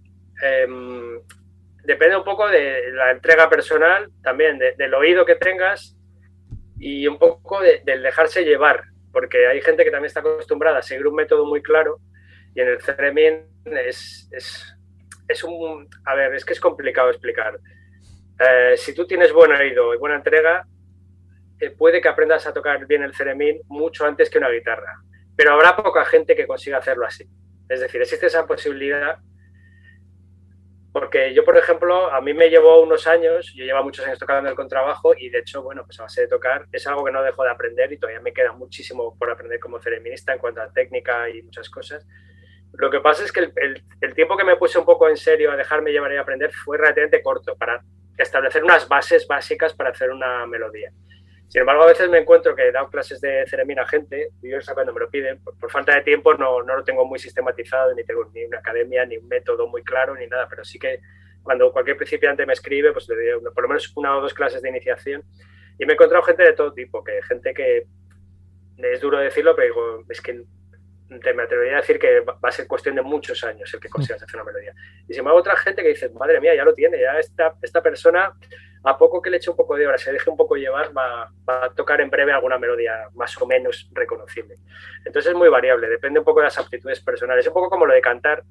depende un poco de la entrega personal, también del oído que tengas y un poco del dejarse llevar, porque hay gente que también está acostumbrada a seguir un método muy claro y en el Theremin es que es complicado explicar. Si tú tienes buen oído y buena entrega, puede que aprendas a tocar bien el Theremin mucho antes que una guitarra, pero habrá poca gente que consiga hacerlo así. Es decir, existe esa posibilidad porque yo, por ejemplo, a mí me llevó unos años, yo llevo muchos años tocando el contrabajo y de hecho, bueno, pues a base de tocar es algo que no dejo de aprender y todavía me queda muchísimo por aprender como thereminista en cuanto a técnica y muchas cosas. Lo que pasa es que el tiempo que me puse un poco en serio a dejarme llevar y aprender fue relativamente corto para establecer unas bases básicas para hacer una melodía. Sin embargo, a veces me encuentro que he dado clases de Theremin a gente y yo cuando me lo piden, por falta de tiempo no lo tengo muy sistematizado, ni tengo ni una academia, ni un método muy claro, ni nada, pero sí que cuando cualquier principiante me escribe, pues le doy por lo menos 1 o 2 clases de iniciación y me he encontrado gente de todo tipo, gente que es duro decirlo, pero digo, es que me atrevería a decir que va a ser cuestión de muchos años el que consigas hacer una melodía. Y sin embargo, otra gente que dice, madre mía, ya lo tiene, ya esta persona, a poco que le eche un poco de horas, se deje un poco llevar, va a tocar en breve alguna melodía más o menos reconocible. Entonces es muy variable, depende un poco de las aptitudes personales. Es un poco como lo de cantar,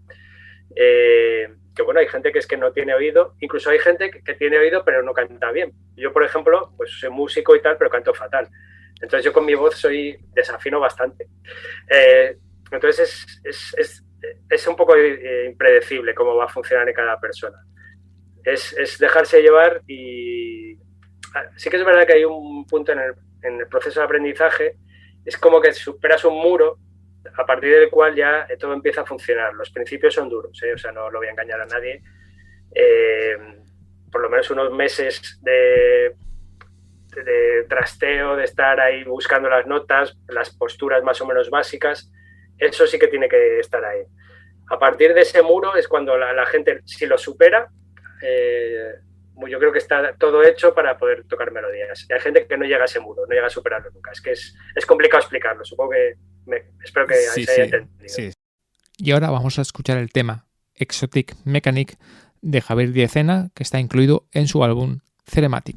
que bueno, hay gente que es que no tiene oído, incluso hay gente que tiene oído pero no canta bien. Yo, por ejemplo, pues soy músico y tal, pero canto fatal. Entonces yo con mi voz desafino bastante. Entonces es un poco impredecible cómo va a funcionar en cada persona. Es dejarse llevar y sí que es verdad que hay un punto en el proceso de aprendizaje, es como que superas un muro a partir del cual ya todo empieza a funcionar. Los principios son duros, o sea, no lo voy a engañar a nadie. Por lo menos unos meses de trasteo, de estar ahí buscando las notas, las posturas más o menos básicas, eso sí que tiene que estar ahí. A partir de ese muro es cuando la gente, si lo supera, yo creo que está todo hecho para poder tocar melodías. Y hay gente que no llega a ese muro, no llega a superarlo nunca. Es que es complicado explicarlo, supongo que espero que se haya entendido. Sí.
Y ahora vamos a escuchar el tema Exotic Mechanic de Javier Diezena, que está incluido en su álbum Cerematic.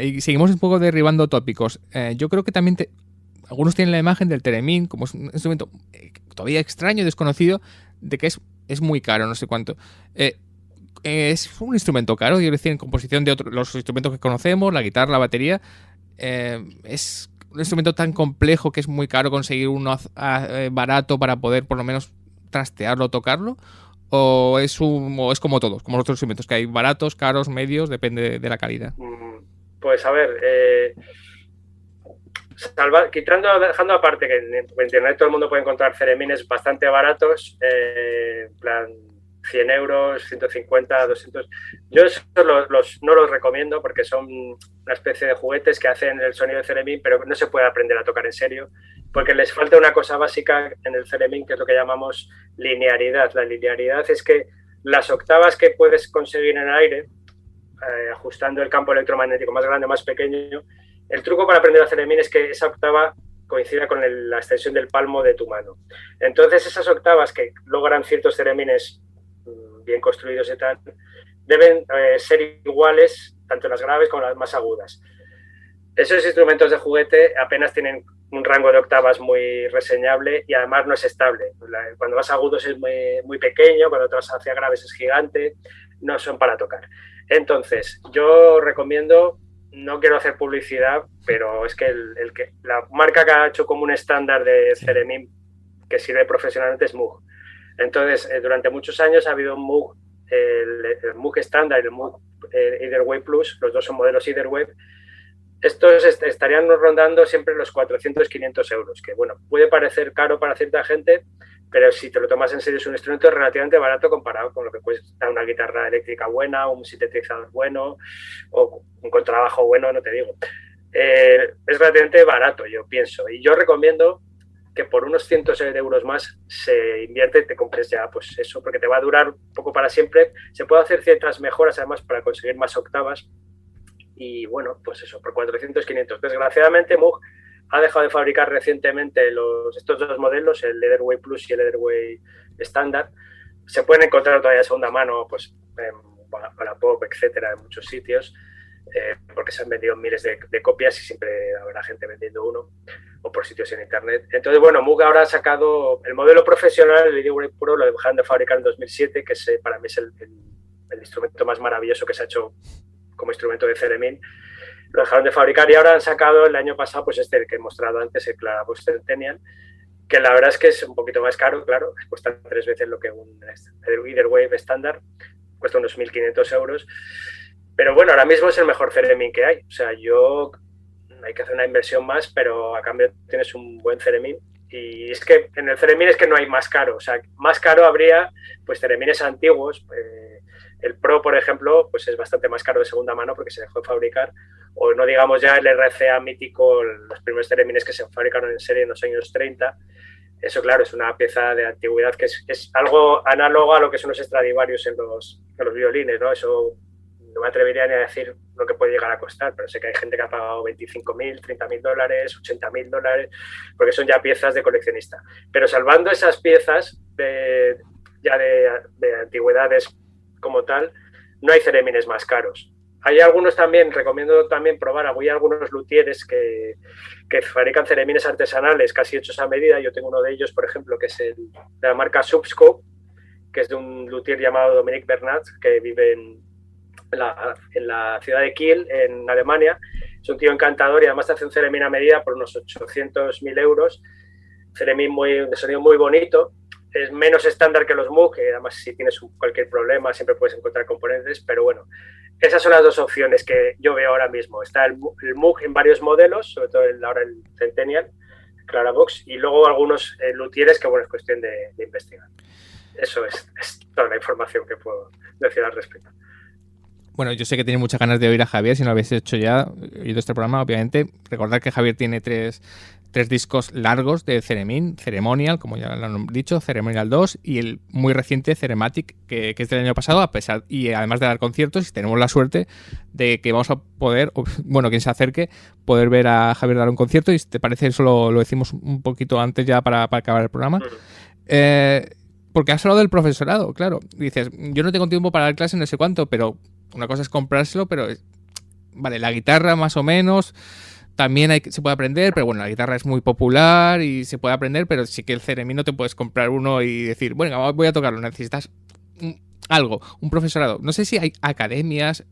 y seguimos un poco derribando tópicos. Yo creo que también algunos tienen la imagen del Theremin como es un instrumento todavía extraño, desconocido, de que es muy caro, no sé cuánto. Es un instrumento caro, quiero decir, en composición de los instrumentos que conocemos, la guitarra, la batería. Es un instrumento tan complejo que es muy caro conseguir uno barato para poder por lo menos trastearlo, tocarlo. O es como todos, como los otros instrumentos, que hay baratos, caros, medios, depende de la calidad.
Pues a ver, dejando aparte que en internet todo el mundo puede encontrar ceremines bastante baratos, en plan 100 euros, 150, 200. Yo eso no los recomiendo porque son una especie de juguetes que hacen el sonido de ceremín, pero no se puede aprender a tocar en serio, porque les falta una cosa básica en el ceremín, que es lo que llamamos linearidad. La linearidad es que las octavas que puedes conseguir en el aire, ajustando el campo electromagnético más grande o más pequeño, el truco para aprender a ceremín es que esa octava coincida con la extensión del palmo de tu mano. Entonces esas octavas que logran ciertos ceremines bien construidos y tal, deben ser iguales tanto las graves como las más agudas. Esos instrumentos de juguete apenas tienen un rango de octavas muy reseñable y además no es estable. Cuando vas a agudos es muy pequeño, cuando te vas hacia graves es gigante, no son para tocar. Entonces, yo recomiendo, no quiero hacer publicidad, pero es que la marca que ha hecho como un estándar de Theremin que sirve profesionalmente es Moog. Entonces, durante muchos años ha habido un Moog, el Moog estándar y el Moog Etherwave Plus, los dos son modelos Etherwave. Estos estarían rondando siempre los 400-500 euros, que bueno, puede parecer caro para cierta gente, pero si te lo tomas en serio es un instrumento relativamente barato comparado con lo que cuesta una guitarra eléctrica buena, un sintetizador bueno o un contrabajo bueno, no te digo. Es relativamente barato, yo pienso, y yo recomiendo que por unos cientos de euros más se invierte y te compres ya pues eso, porque te va a durar un poco para siempre. Se puede hacer ciertas mejoras además para conseguir más octavas y bueno, pues eso, por 400, 500. Desgraciadamente Moog ha dejado de fabricar recientemente estos dos modelos, el Etherwave Plus y el Etherwave estándar. Se pueden encontrar todavía de segunda mano, pues en Wallapop, etcétera, en muchos sitios, porque se han vendido miles de copias y siempre habrá gente vendiendo uno, o por sitios en internet. Entonces, bueno, Moog ahora ha sacado el modelo profesional, el Etherwave Pro, lo dejaron de fabricar en 2007, que para mí es el instrumento más maravilloso que se ha hecho como instrumento de Theremin. Lo dejaron de fabricar y ahora han sacado el año pasado pues el que he mostrado antes, el Claravox Centennial, que la verdad es que es un poquito más caro, claro, cuesta 3 veces lo que un Etherwave estándar, cuesta unos 1.500 euros, pero bueno, ahora mismo es el mejor Theremin que hay. O sea, hay que hacer una inversión más, pero a cambio tienes un buen Theremin. Y es que en el Theremin es que no hay más caro, o sea, más caro habría pues Theremines antiguos. El Pro, por ejemplo, pues es bastante más caro de segunda mano porque se dejó de fabricar, o no digamos ya el RCA mítico, los primeros Theremines que se fabricaron en serie en los años 30. Eso, claro, es una pieza de antigüedad que es algo análogo a lo que son los Stradivarius en los violines, ¿no? Eso no me atrevería ni a decir lo que puede llegar a costar, pero sé que hay gente que ha pagado $25.000, $30.000, $80.000, porque son ya piezas de coleccionista. Pero salvando esas piezas de antigüedades como tal, no hay ceremines más caros. Hay algunos también, recomiendo también probar, hay algunos luthieres que fabrican ceremines artesanales casi hechos a medida. Yo tengo uno de ellos, por ejemplo, que es de la marca Subscope, que es de un luthier llamado Dominique Bernat, que vive en la ciudad de Kiel, en Alemania. Es un tío encantador y además te hace un ceremin a medida por unos 800.000 euros. Ceremin de sonido muy bonito. Es menos estándar que los Moog, que además si tienes cualquier problema siempre puedes encontrar componentes, pero bueno, esas son las dos opciones que yo veo ahora mismo. Está el Moog en varios modelos, sobre todo ahora el Centennial, Claravox, y luego algunos luthieres que bueno, es cuestión de investigar. Eso es toda la información que puedo decir al respecto.
Bueno, yo sé que tenéis muchas ganas de oír a Javier, si no lo habéis hecho ya, oído este programa, obviamente. Recordad que Javier tiene tres discos largos de Theremin, Ceremonial, como ya lo han dicho, Ceremonial 2 y el muy reciente Cerematic, que es del año pasado, y además de dar conciertos, tenemos la suerte de que vamos a poder, bueno, quien se acerque, poder ver a Javier dar un concierto, y si te parece eso lo decimos un poquito antes ya para acabar el programa. Porque has hablado del profesorado, claro. Dices, yo no tengo tiempo para dar clases, no sé cuánto, pero una cosa es comprárselo, pero vale, la guitarra más o menos también se puede aprender, pero bueno, la guitarra es muy popular y se puede aprender, pero sí que el theremin no te puedes comprar uno y decir, bueno, voy a tocarlo, necesitas algo, un profesorado. No sé si hay academias,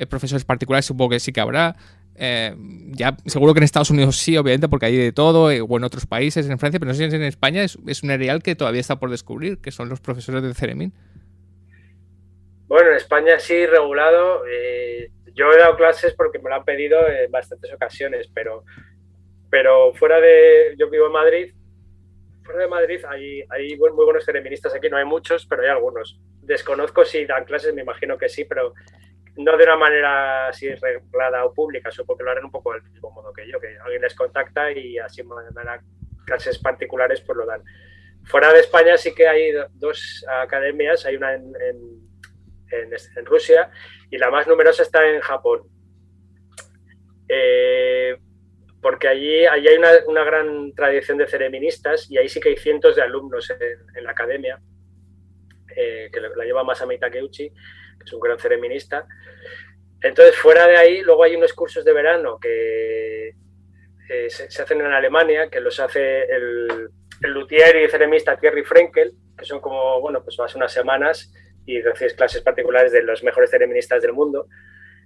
profesores particulares, supongo que sí que habrá. Ya seguro que en Estados Unidos sí, obviamente, porque hay de todo, o en otros países, en Francia, pero no sé si en España es un areal que todavía está por descubrir, que son los profesores del theremin.
Bueno, en España sí, regulado. Yo he dado clases porque me lo han pedido en bastantes ocasiones, pero fuera de... Yo vivo en Madrid. Fuera de Madrid hay muy buenos thereministas aquí, no hay muchos, pero hay algunos. Desconozco si dan clases, me imagino que sí, pero no de una manera así reglada o pública, supongo que lo harán un poco del mismo modo que yo, que alguien les contacta y así mandan clases particulares, pues lo dan. Fuera de España sí que hay dos academias, hay una en Rusia y la más numerosa está en Japón. Porque allí hay una gran tradición de thereministas y ahí sí que hay cientos de alumnos en la academia, que la lleva Masami Takeuchi, que es un gran thereminista. Entonces, fuera de ahí, luego hay unos cursos de verano que se hacen en Alemania, que los hace el luthier y thereminista Thierry Frenkel, que son como, bueno, pues vas unas semanas y recibes clases particulares de los mejores thereministas del mundo.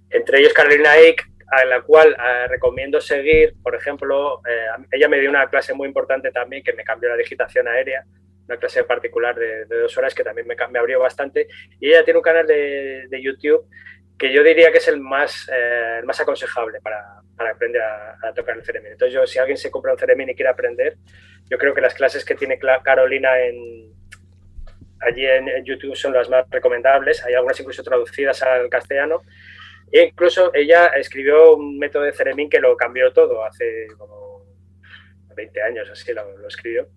Entre ellos Carolina Eyck, a la cual recomiendo seguir. Por ejemplo, ella me dio una clase muy importante también que me cambió la digitación aérea, una clase particular de 2 horas que también me abrió bastante. Y ella tiene un canal de YouTube que yo diría que es el más aconsejable para aprender a tocar el theremin. Entonces, si alguien se compra un theremin y quiere aprender, yo creo que las clases que tiene Carolina allí en YouTube son las más recomendables. Hay algunas incluso traducidas al castellano. E incluso ella escribió un método de theremin que lo cambió todo hace como 20 años, así lo escribió.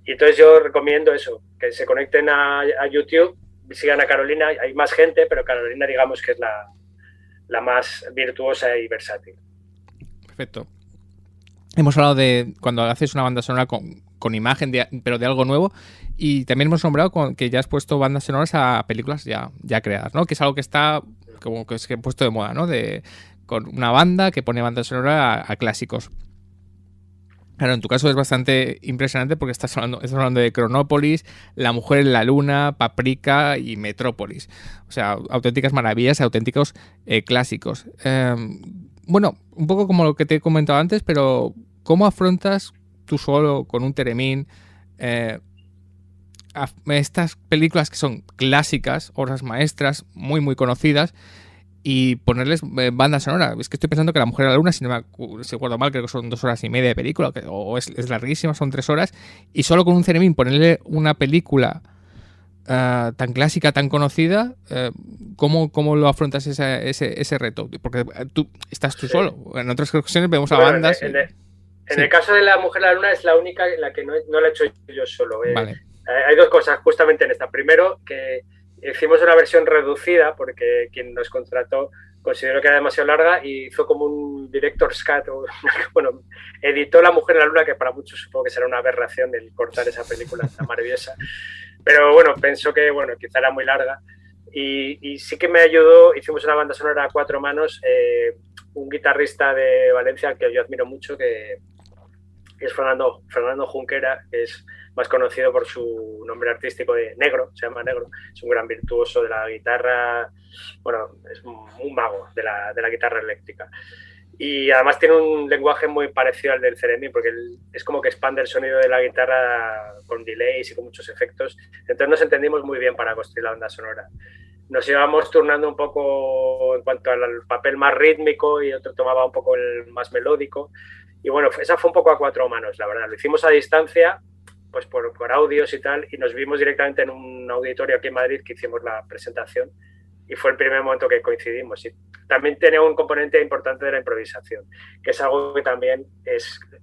Y entonces yo recomiendo eso, que se conecten a YouTube, sigan a Carolina. Hay más gente, pero Carolina digamos que es la más virtuosa y versátil.
Perfecto. Hemos hablado de cuando haces una banda sonora con imagen, pero de algo nuevo. Y también hemos nombrado que ya has puesto bandas sonoras a películas ya creadas, ¿no? Que es algo que está como que es que puesto de moda, ¿no? Con una banda que pone banda sonora a clásicos. Claro, en tu caso es bastante impresionante porque estás hablando de Chronopolis, La mujer en la luna, Paprika y Metrópolis. O sea, auténticas maravillas, auténticos clásicos. Bueno, un poco como lo que te he comentado antes, pero ¿cómo afrontas tú solo con un theremin estas películas que son clásicas, obras maestras, muy muy conocidas, y ponerles banda sonora? Es que estoy pensando que La mujer a la luna, si no me acuerdo mal, creo que son 2 horas y media de película, o es larguísima, son 3 horas, y solo con un theremin ponerle una película tan clásica, tan conocida, ¿cómo lo afrontas ese reto? Porque tú estás tú solo. En otras ocasiones vemos a bandas.
En el caso de La mujer a la luna es la única en la que no la he hecho yo solo.
Vale.
Hay 2 cosas justamente en esta. Primero, que hicimos una versión reducida porque quien nos contrató consideró que era demasiado larga y hizo como un director's cut, bueno, editó La mujer en la luna, que para muchos supongo que será una aberración el cortar esa película tan maravillosa. Pero bueno, pensó que quizá era muy larga y sí que me ayudó. Hicimos una banda sonora a 4 manos, un guitarrista de Valencia que yo admiro mucho, que es Fernando Junquera, que es más conocido por su nombre artístico de Negro, se llama Negro. Es un gran virtuoso de la guitarra, bueno, es un mago de la guitarra eléctrica. Y además tiene un lenguaje muy parecido al del theremin, porque es como que expande el sonido de la guitarra con delays y con muchos efectos. Entonces nos entendimos muy bien para construir la banda sonora. Nos íbamos turnando un poco en cuanto al papel más rítmico y otro tomaba un poco el más melódico. Y bueno, esa fue un poco a 4 manos, la verdad. Lo hicimos a distancia, pues por audios y tal, y nos vimos directamente en un auditorio aquí en Madrid que hicimos la presentación y fue el primer momento que coincidimos. Y también tiene un componente importante de la improvisación, que es algo que también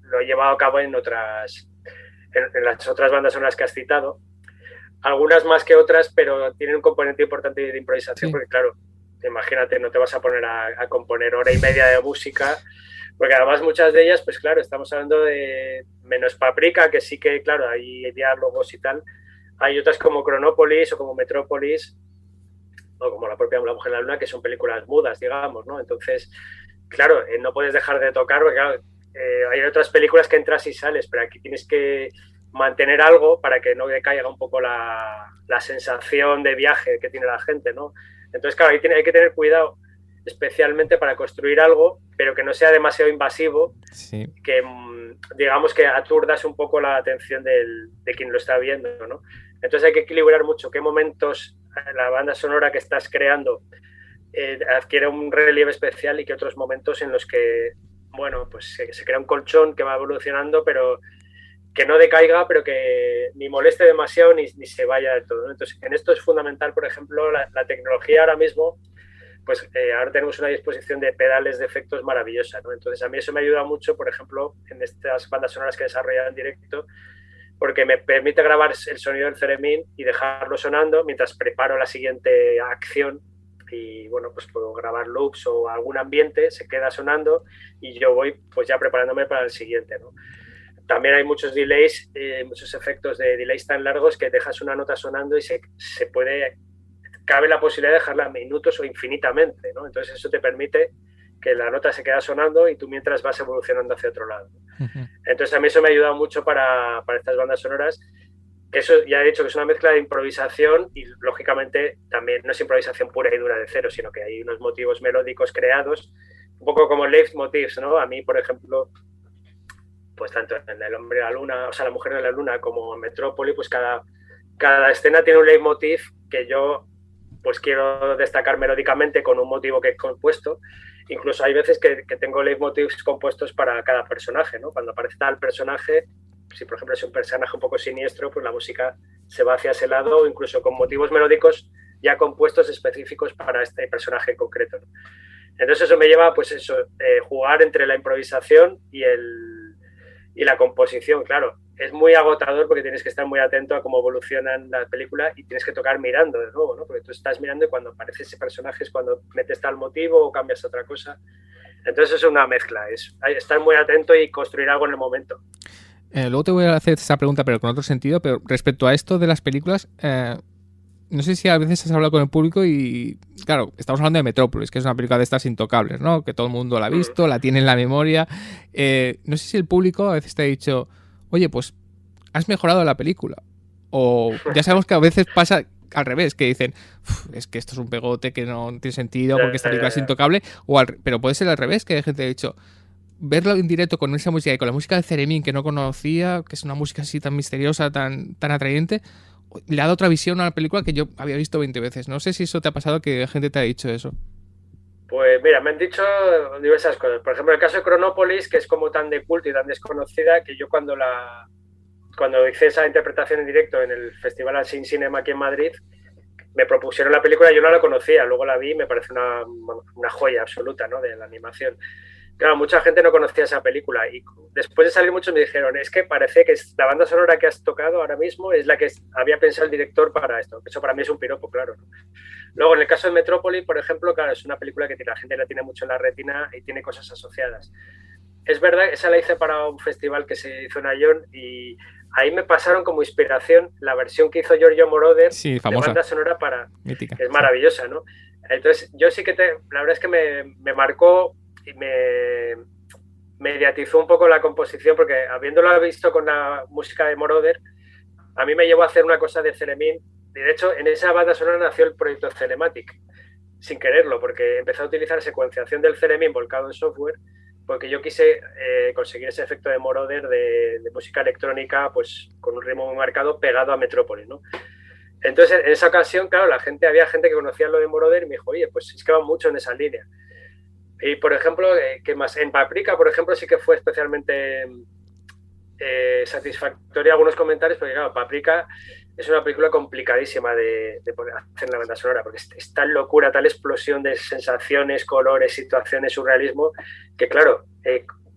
lo he llevado a cabo en las otras bandas sonoras que has citado, algunas más que otras, pero tienen un componente importante de improvisación, sí. Porque claro, imagínate, no te vas a poner a componer 1 hora y media de música, porque además muchas de ellas, pues claro, estamos hablando de menos Paprika, que sí que, claro, hay diálogos y tal. Hay otras como Chronopolis o como Metrópolis, ¿no? Como la propia La Mujer en la Luna, que son películas mudas, digamos, ¿no? Entonces, claro, no puedes dejar de tocar, porque claro, hay otras películas que entras y sales, pero aquí tienes que mantener algo para que no decaiga un poco la sensación de viaje que tiene la gente, ¿no? Entonces, claro, hay que tener cuidado especialmente para construir algo, pero que no sea demasiado invasivo,
Sí.
que digamos que aturdas un poco la atención de quien lo está viendo, ¿no? Entonces hay que equilibrar mucho qué momentos la banda sonora que estás creando adquiere un relieve especial y que otros momentos en los que, bueno, pues se crea un colchón que va evolucionando, pero que no decaiga, pero que ni moleste demasiado ni se vaya de todo, ¿no? Entonces, en esto es fundamental, por ejemplo, la tecnología ahora mismo, pues ahora tenemos una disposición de pedales de efectos maravillosa, ¿no? Entonces, a mí eso me ayuda mucho, por ejemplo, en estas bandas sonoras que he desarrollado en directo, porque me permite grabar el sonido del Theremin y dejarlo sonando mientras preparo la siguiente acción. Y bueno, pues puedo grabar loops o algún ambiente, se queda sonando y yo voy pues ya preparándome para el siguiente, ¿no? También hay muchos delays, muchos efectos de delays tan largos que dejas una nota sonando y se puede, cabe la posibilidad de dejarla minutos o infinitamente, ¿no? Entonces eso te permite que la nota se queda sonando y tú mientras vas evolucionando hacia otro lado.
Uh-huh.
Entonces a mí eso me ha ayudado mucho para estas bandas sonoras, que eso ya he dicho que es una mezcla de improvisación y lógicamente también no es improvisación pura y dura de cero, sino que hay unos motivos melódicos creados, un poco como leitmotivs, ¿no? A mí, por ejemplo, pues tanto en El Hombre de la Luna, o sea, La Mujer de la Luna, como en Metrópoli, pues cada escena tiene un leitmotiv que yo pues quiero destacar melódicamente con un motivo que he compuesto. Incluso hay veces que tengo leitmotivs compuestos para cada personaje, ¿no? Cuando aparece tal personaje, si por ejemplo es un personaje un poco siniestro, pues la música se va hacia ese lado, o incluso con motivos melódicos ya compuestos específicos para este personaje en concreto, ¿no? Entonces eso me lleva, pues eso, jugar entre la improvisación y la composición, claro. Es muy agotador porque tienes que estar muy atento a cómo evolucionan las películas y tienes que tocar mirando de nuevo, ¿no? Porque tú estás mirando y cuando aparece ese personaje es cuando metes tal motivo o cambias otra cosa. Entonces es una mezcla, es estar muy atento y construir algo en el momento.
Luego te voy a hacer esa pregunta, pero con otro sentido. Pero respecto a esto de las películas, no sé si a veces has hablado con el público y, claro, estamos hablando de Metrópolis, que es una película de estas intocables, ¿no? Que todo el mundo la ha visto, la tiene en la memoria. No sé si el público a veces te ha dicho, oye, pues has mejorado la película. O ya sabemos que a veces pasa al revés, que dicen, es que esto es un pegote que no tiene sentido porque esta película es intocable. Pero puede ser al revés, que hay gente que ha dicho, verlo en directo con esa música y con la música de Theremin que no conocía, que es una música así tan misteriosa, tan atrayente, le ha dado otra visión a la película que yo había visto 20 veces. No sé si eso te ha pasado, que gente te ha dicho eso.
Pues mira, me han dicho diversas cosas. Por ejemplo, el caso de Chronopolis, que es como tan de culto y tan desconocida, que yo cuando hice esa interpretación en directo en el Festival Alsina Cinema aquí en Madrid, me propusieron la película, yo no la conocía, luego la vi y me parece una joya absoluta, ¿no? De la animación. Claro, mucha gente no conocía esa película y después de salir muchos me dijeron, es que parece que la banda sonora que has tocado ahora mismo es la que había pensado el director para esto. Eso para mí es un piropo, claro, ¿no? Luego, en el caso de Metrópoli, por ejemplo, claro, es una película que la gente la tiene mucho en la retina y tiene cosas asociadas. Es verdad, esa la hice para un festival que se hizo en Ayón y ahí me pasaron como inspiración la versión que hizo Giorgio Moroder,
sí,
de banda sonora
mítica,
que es maravillosa, ¿no? Entonces, yo sí que la verdad es que me marcó y me mediatizó un poco la composición, porque habiéndola visto con la música de Moroder, a mí me llevó a hacer una cosa de Theremin. De hecho, en esa banda sonora nació el proyecto Telematic, sin quererlo, porque empecé a utilizar secuenciación del Theremin volcado en software, porque yo quise conseguir ese efecto de Moroder de música electrónica, pues con un ritmo muy marcado pegado a Metrópolis, ¿no? Entonces, en esa ocasión, claro, había gente que conocía lo de Moroder y me dijo, oye, pues es que va mucho en esa línea. Y, por ejemplo, ¿qué más? En Paprika, por ejemplo, sí que fue especialmente satisfactoria algunos comentarios, porque, claro, Paprika es una película complicadísima de poder hacer en la banda sonora, porque es tal locura, tal explosión de sensaciones, colores, situaciones, surrealismo, que, claro,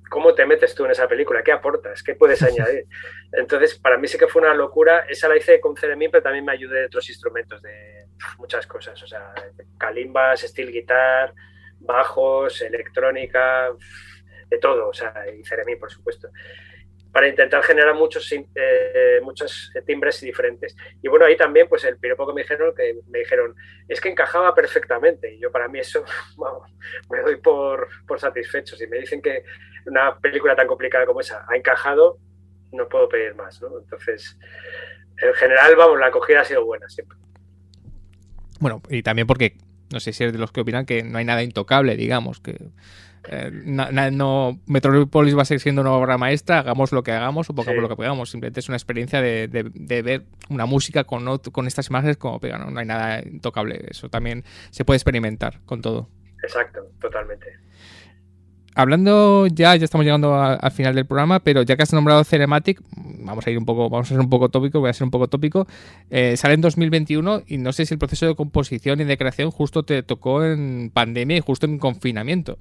¿cómo te metes tú en esa película? ¿Qué aportas? ¿Qué puedes añadir? Entonces, para mí sí que fue una locura. Esa la hice con Theremin, pero también me ayudé de otros instrumentos, de muchas cosas, o sea, calimbas, steel guitar, bajos, electrónica, de todo, o sea, y Theremin, por supuesto. para intentar generar muchos timbres diferentes. Y bueno, ahí también, pues el piropo que me dijeron, es que encajaba perfectamente. Y yo para mí eso, vamos, me doy por satisfecho. Si me dicen que una película tan complicada como esa ha encajado, no puedo pedir más, ¿no? Entonces, en general, vamos, la acogida ha sido buena siempre.
Bueno, y también porque, no sé si eres de los que opinan que no hay nada intocable, digamos, que Metrópolis va a seguir siendo una obra maestra, hagamos lo que hagamos o pongamos lo que pegamos. Simplemente es una experiencia de ver una música con estas imágenes como pega, ¿no? No hay nada intocable. Eso también se puede experimentar con todo.
Exacto, totalmente.
Hablando ya estamos llegando al final del programa, pero ya que has nombrado Cinematic, vamos a ser un poco tópico, voy a ser un poco tópico. Sale en 2021 y no sé si el proceso de composición y de creación justo te tocó en pandemia y justo en confinamiento.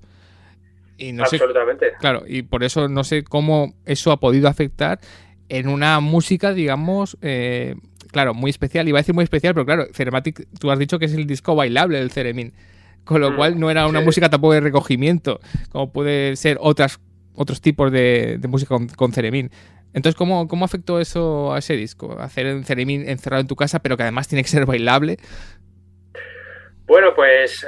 Y no
Absolutamente.
sé, claro, y por eso no sé cómo eso ha podido afectar en una música, digamos, claro, muy especial. Iba a decir muy especial, pero claro, Cinematic, tú has dicho que es el disco bailable del Theremin. Con lo cual no era una música tampoco de recogimiento, como puede ser otros tipos de música con Theremin. Entonces, ¿cómo afectó eso a ese disco? Hacer un Theremin encerrado en tu casa, pero que además tiene que ser bailable.
Bueno, pues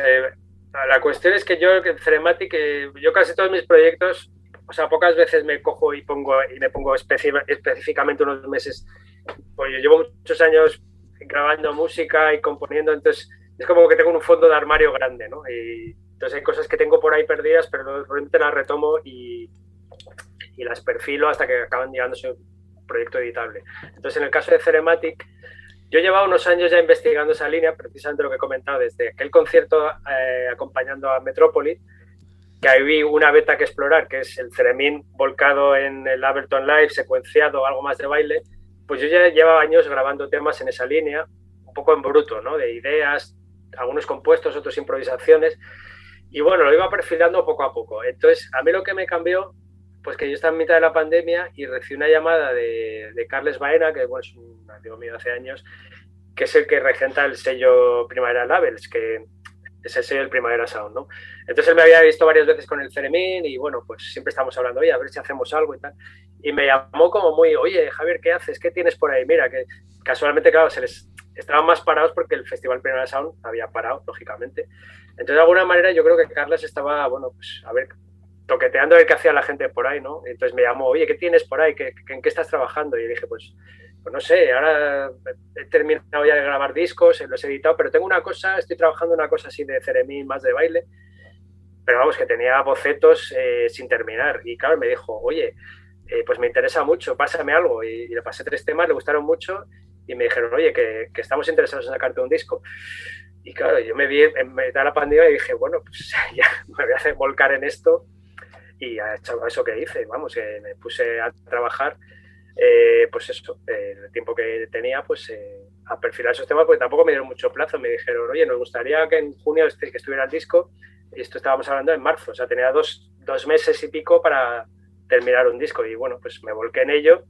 la cuestión es que yo, en Cinematic, yo casi todos mis proyectos, o sea, pocas veces me cojo y me pongo específicamente unos meses. Pues yo llevo muchos años grabando música y componiendo, entonces es como que tengo un fondo de armario grande, ¿no? Y entonces hay cosas que tengo por ahí perdidas, pero de repente las retomo y las perfilo hasta que acaban llegándose un proyecto editable. Entonces, en el caso de Cinematic, yo llevaba unos años ya investigando esa línea, precisamente lo que he comentado, desde aquel concierto acompañando a Metrópolis, que ahí vi una beta que explorar, que es el Theremin volcado en el Ableton Live, secuenciado, algo más de baile. Pues yo ya llevaba años grabando temas en esa línea, un poco en bruto, ¿no? De ideas, algunos compuestos, otros improvisaciones. Y bueno, lo iba perfilando poco a poco. Entonces, a mí lo que me cambió, pues que yo estaba en mitad de la pandemia y recibí una llamada de Carles Baena, que bueno, es un amigo mío de hace años, que es el que regenta el sello Primavera Labels, que es el sello del Primavera Sound, ¿no? Entonces él me había visto varias veces con el Theremin y bueno, pues siempre estamos hablando, oye, a ver si hacemos algo y tal. Y me llamó como muy, oye, Javier, ¿qué haces? ¿Qué tienes por ahí? Mira, que casualmente, claro, estaban más parados porque el Festival Primavera Sound había parado, lógicamente. Entonces, de alguna manera, yo creo que Carles estaba, bueno, pues a ver, toqueteando a ver qué hacía la gente por ahí, ¿no? Entonces me llamó, oye, ¿qué tienes por ahí? ¿En qué estás trabajando? Y dije, pues no sé, ahora he terminado ya de grabar discos, los he editado, pero tengo estoy trabajando en una cosa así de Theremin, más de baile, pero vamos, que tenía bocetos sin terminar. Y claro, me dijo, oye, pues me interesa mucho, pásame algo. Y le pasé 3 temas, le gustaron mucho y me dijeron, oye, que estamos interesados en sacarte un disco. Y claro, yo me vi en mitad de la pandemia y dije, bueno, pues ya me voy a hacer volcar en esto. Y a eso que hice, vamos, que me puse a trabajar, pues eso, el tiempo que tenía, pues a perfilar esos temas, porque tampoco me dieron mucho plazo. Me dijeron, oye, nos gustaría que en junio que estuviera el disco, y esto estábamos hablando en marzo, o sea, tenía dos meses y pico para terminar un disco, y bueno, pues me volqué en ello.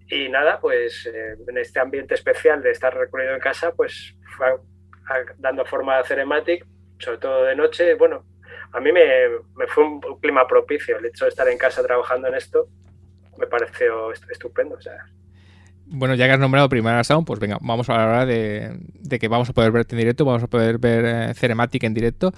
Y nada, pues en este ambiente especial de estar recluido en casa, pues fue dando forma a Cinematic, sobre todo de noche. Bueno, a mí me fue un clima propicio el hecho de estar en casa trabajando en esto, me pareció estupendo. O sea.
Bueno, ya que has nombrado Primavera Sound, pues venga, vamos a hablar de que vamos a poder verte en directo, vamos a poder ver Cinematic en directo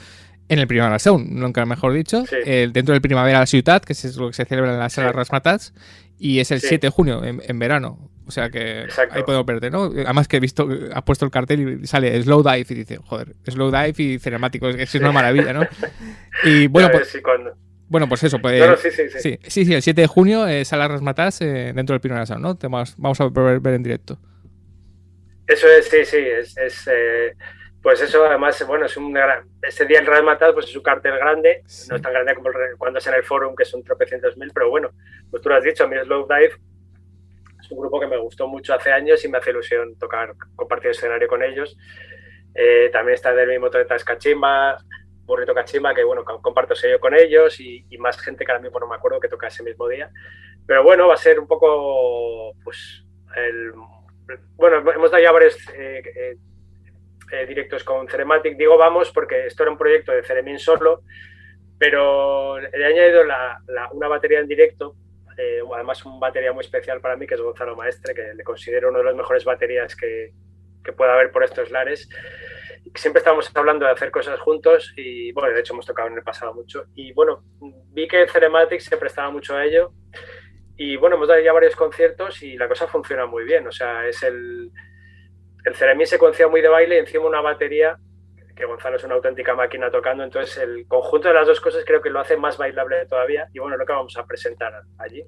en el Primavera Sound, nunca mejor dicho,
sí.
Dentro del Primavera la Ciutat, que es lo que se celebra en la sala Razzmatazz, y es el 7 de junio, en verano. O sea que
Exacto.
Ahí podemos verte, ¿no? Además que he visto, has puesto el cartel y sale Slow Dive y dice, joder, Slow Dive y Cinemático, es una maravilla, ¿no? Y bueno, pues...
Sí, cuando...
Bueno, pues eso, pues...
No, sí,
el 7 de junio, sala Razzmatazz, dentro del Primavera Sound, ¿no? Vamos a poder ver en directo.
Eso es, sí, pues eso, además, bueno, ese día el Razzmatazz pues es un cartel grande, sí. No es tan grande como cuando es en el Forum, que son tropecientos mil, pero bueno, pues tú lo has dicho, a mí Slow Dive es un grupo que me gustó mucho hace años y me hace ilusión compartir escenario con ellos. También está del mismo Toyota Kachimba, Burrito Kachimba, que bueno, comparto sello con ellos y más gente que ahora mismo no me acuerdo que toca ese mismo día. Pero bueno, va a ser un poco, pues, bueno, hemos dado ya varios directos con Cinematic. Digo vamos porque esto era un proyecto de Theremin solo, pero le he añadido una batería en directo además un batería muy especial para mí, que es Gonzalo Maestre, que le considero uno de los mejores baterías que pueda haber por estos lares. Siempre estábamos hablando de hacer cosas juntos y, bueno, de hecho hemos tocado en el pasado mucho. Y, bueno, vi que Cerematic se prestaba mucho a ello y, bueno, hemos dado ya varios conciertos y la cosa funciona muy bien. O sea, es el Theremin secuencia muy de baile y encima una batería, que Gonzalo es una auténtica máquina tocando, entonces el conjunto de las dos cosas creo que lo hace más bailable todavía y, bueno, lo que vamos a presentar allí.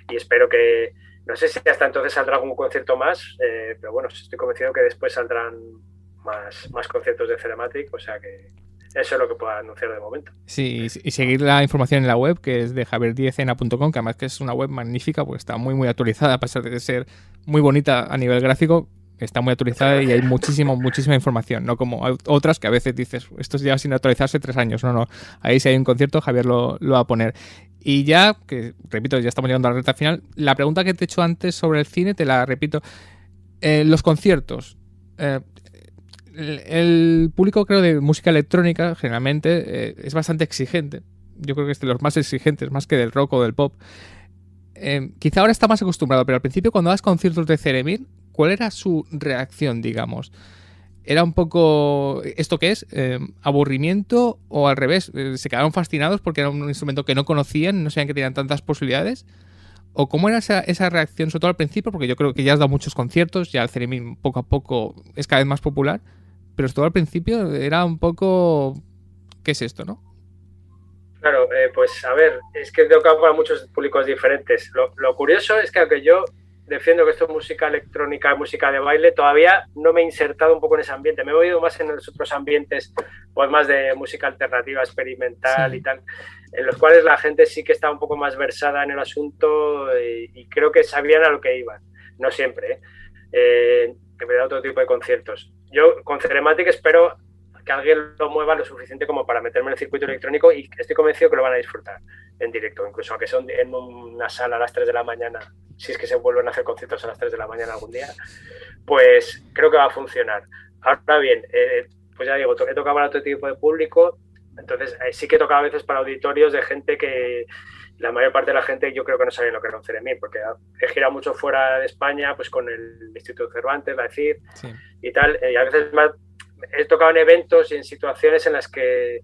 Y espero que, no sé si hasta entonces saldrá algún concierto más, pero bueno, estoy convencido que después saldrán más conciertos de Cerematic, o sea que eso es lo que puedo anunciar de momento.
Sí, y seguir la información en la web, que es de javierdiecena.com, que además que es una web magnífica, porque está muy actualizada, a pesar de ser muy bonita a nivel gráfico, está muy actualizada y hay muchísima información, no como otras que a veces dices, esto lleva sin actualizarse 3 años, no, ahí si hay un concierto, Javier lo va a poner. Y ya, que repito, ya estamos llegando a la recta final, la pregunta que te he hecho antes sobre el cine, te la repito. Los conciertos, el público, creo, de música electrónica generalmente es bastante exigente. Yo creo que es de los más exigentes, más que del rock o del pop. Quizá ahora está más acostumbrado, pero al principio, cuando das conciertos de Theremin, ¿cuál era su reacción, digamos? ¿Era un poco esto que es? ¿Aburrimiento o al revés? ¿Se quedaron fascinados porque era un instrumento que no conocían, no sabían que tenían tantas posibilidades? ¿O cómo era esa reacción, sobre todo al principio? Porque yo creo que ya has dado muchos conciertos, ya el Theremin poco a poco es cada vez más popular, pero todo al principio era un poco... ¿Qué es esto, no?
Claro, pues a ver, es que toca para muchos públicos diferentes. Lo curioso es que aunque yo defiendo que esto es música electrónica, música de baile, todavía no me he insertado un poco en ese ambiente. Me he oído más en los otros ambientes, pues más de música alternativa, experimental, sí, y tal, en los cuales la gente sí que está un poco más versada en el asunto y creo que sabían a lo que iban. No siempre, que me da otro tipo de conciertos. Yo con Cerematic espero que alguien lo mueva lo suficiente como para meterme en el circuito electrónico y estoy convencido que lo van a disfrutar en directo, incluso aunque son en una sala a las 3 de la mañana, si es que se vuelven a hacer conciertos a las 3 de la mañana algún día, pues creo que va a funcionar. Ahora bien, pues ya digo, he tocado para otro tipo de público, entonces sí que he tocado a veces para auditorios de gente que la mayor parte de la gente yo creo que no sabía lo que era un Theremin, porque he girado mucho fuera de España, pues con el Instituto Cervantes, la CIR, sí, y tal, y a veces he tocado en eventos y en situaciones en las que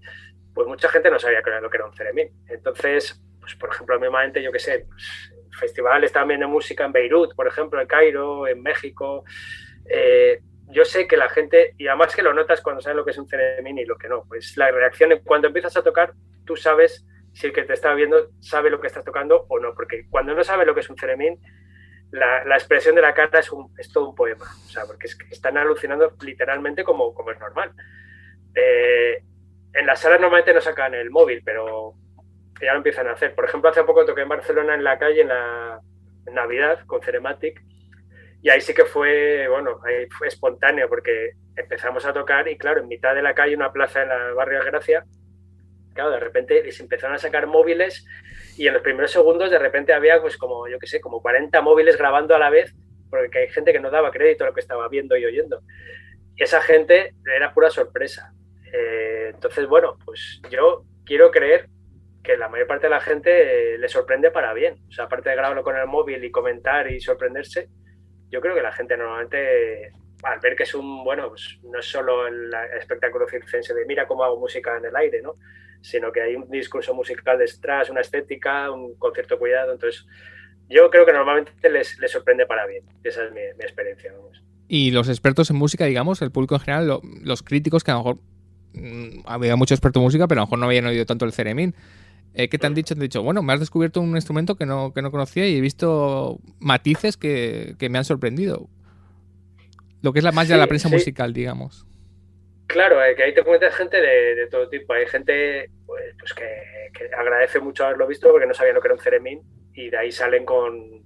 pues mucha gente no sabía lo que era un Theremin. Entonces, pues por ejemplo, mismamente, yo qué sé, pues, festivales también de música en Beirut, por ejemplo, en Cairo, en México. Yo sé que la gente, y además que lo notas cuando sabes lo que es un Theremin y lo que no, pues la reacción, cuando empiezas a tocar, tú sabes si el que te está viendo sabe lo que estás tocando o no, porque cuando no sabe lo que es un Theremin, la expresión de la cara es todo un poema, o sea, porque es que están alucinando literalmente como es normal. En las salas normalmente no sacan el móvil, pero ya lo empiezan a hacer. Por ejemplo, hace poco toqué en Barcelona en la calle en Navidad con Cerematic y ahí sí que fue, bueno, ahí fue espontáneo porque empezamos a tocar y claro, en mitad de la calle, una plaza en el barrio de Gracia, claro, de repente les empezaron a sacar móviles y en los primeros segundos de repente había pues como, yo qué sé, como 40 móviles grabando a la vez, porque hay gente que no daba crédito a lo que estaba viendo y oyendo. Y esa gente era pura sorpresa. Entonces, bueno, pues yo quiero creer que la mayor parte de la gente le sorprende para bien. O sea, aparte de grabarlo con el móvil y comentar y sorprenderse, yo creo que la gente normalmente, al ver que es bueno, pues no es solo el espectáculo circense de mira cómo hago música en el aire, ¿no? Sino que hay un discurso musical detrás, una estética, un concierto cuidado. Entonces, yo creo que normalmente les sorprende para bien. Esa es mi experiencia, vamos.
Y los expertos en música, digamos, el público en general, los críticos que a lo mejor había mucho experto en música, pero a lo mejor no habían oído tanto el Theremin. ¿Qué te han dicho? Te han dicho, bueno, me has descubierto un instrumento que no conocía y he visto matices que me han sorprendido. Lo que es más ya la prensa musical, digamos.
Claro, que ahí te encuentras gente de todo tipo. Hay gente pues que agradece mucho haberlo visto porque no sabían lo que era un Theremin y de ahí salen con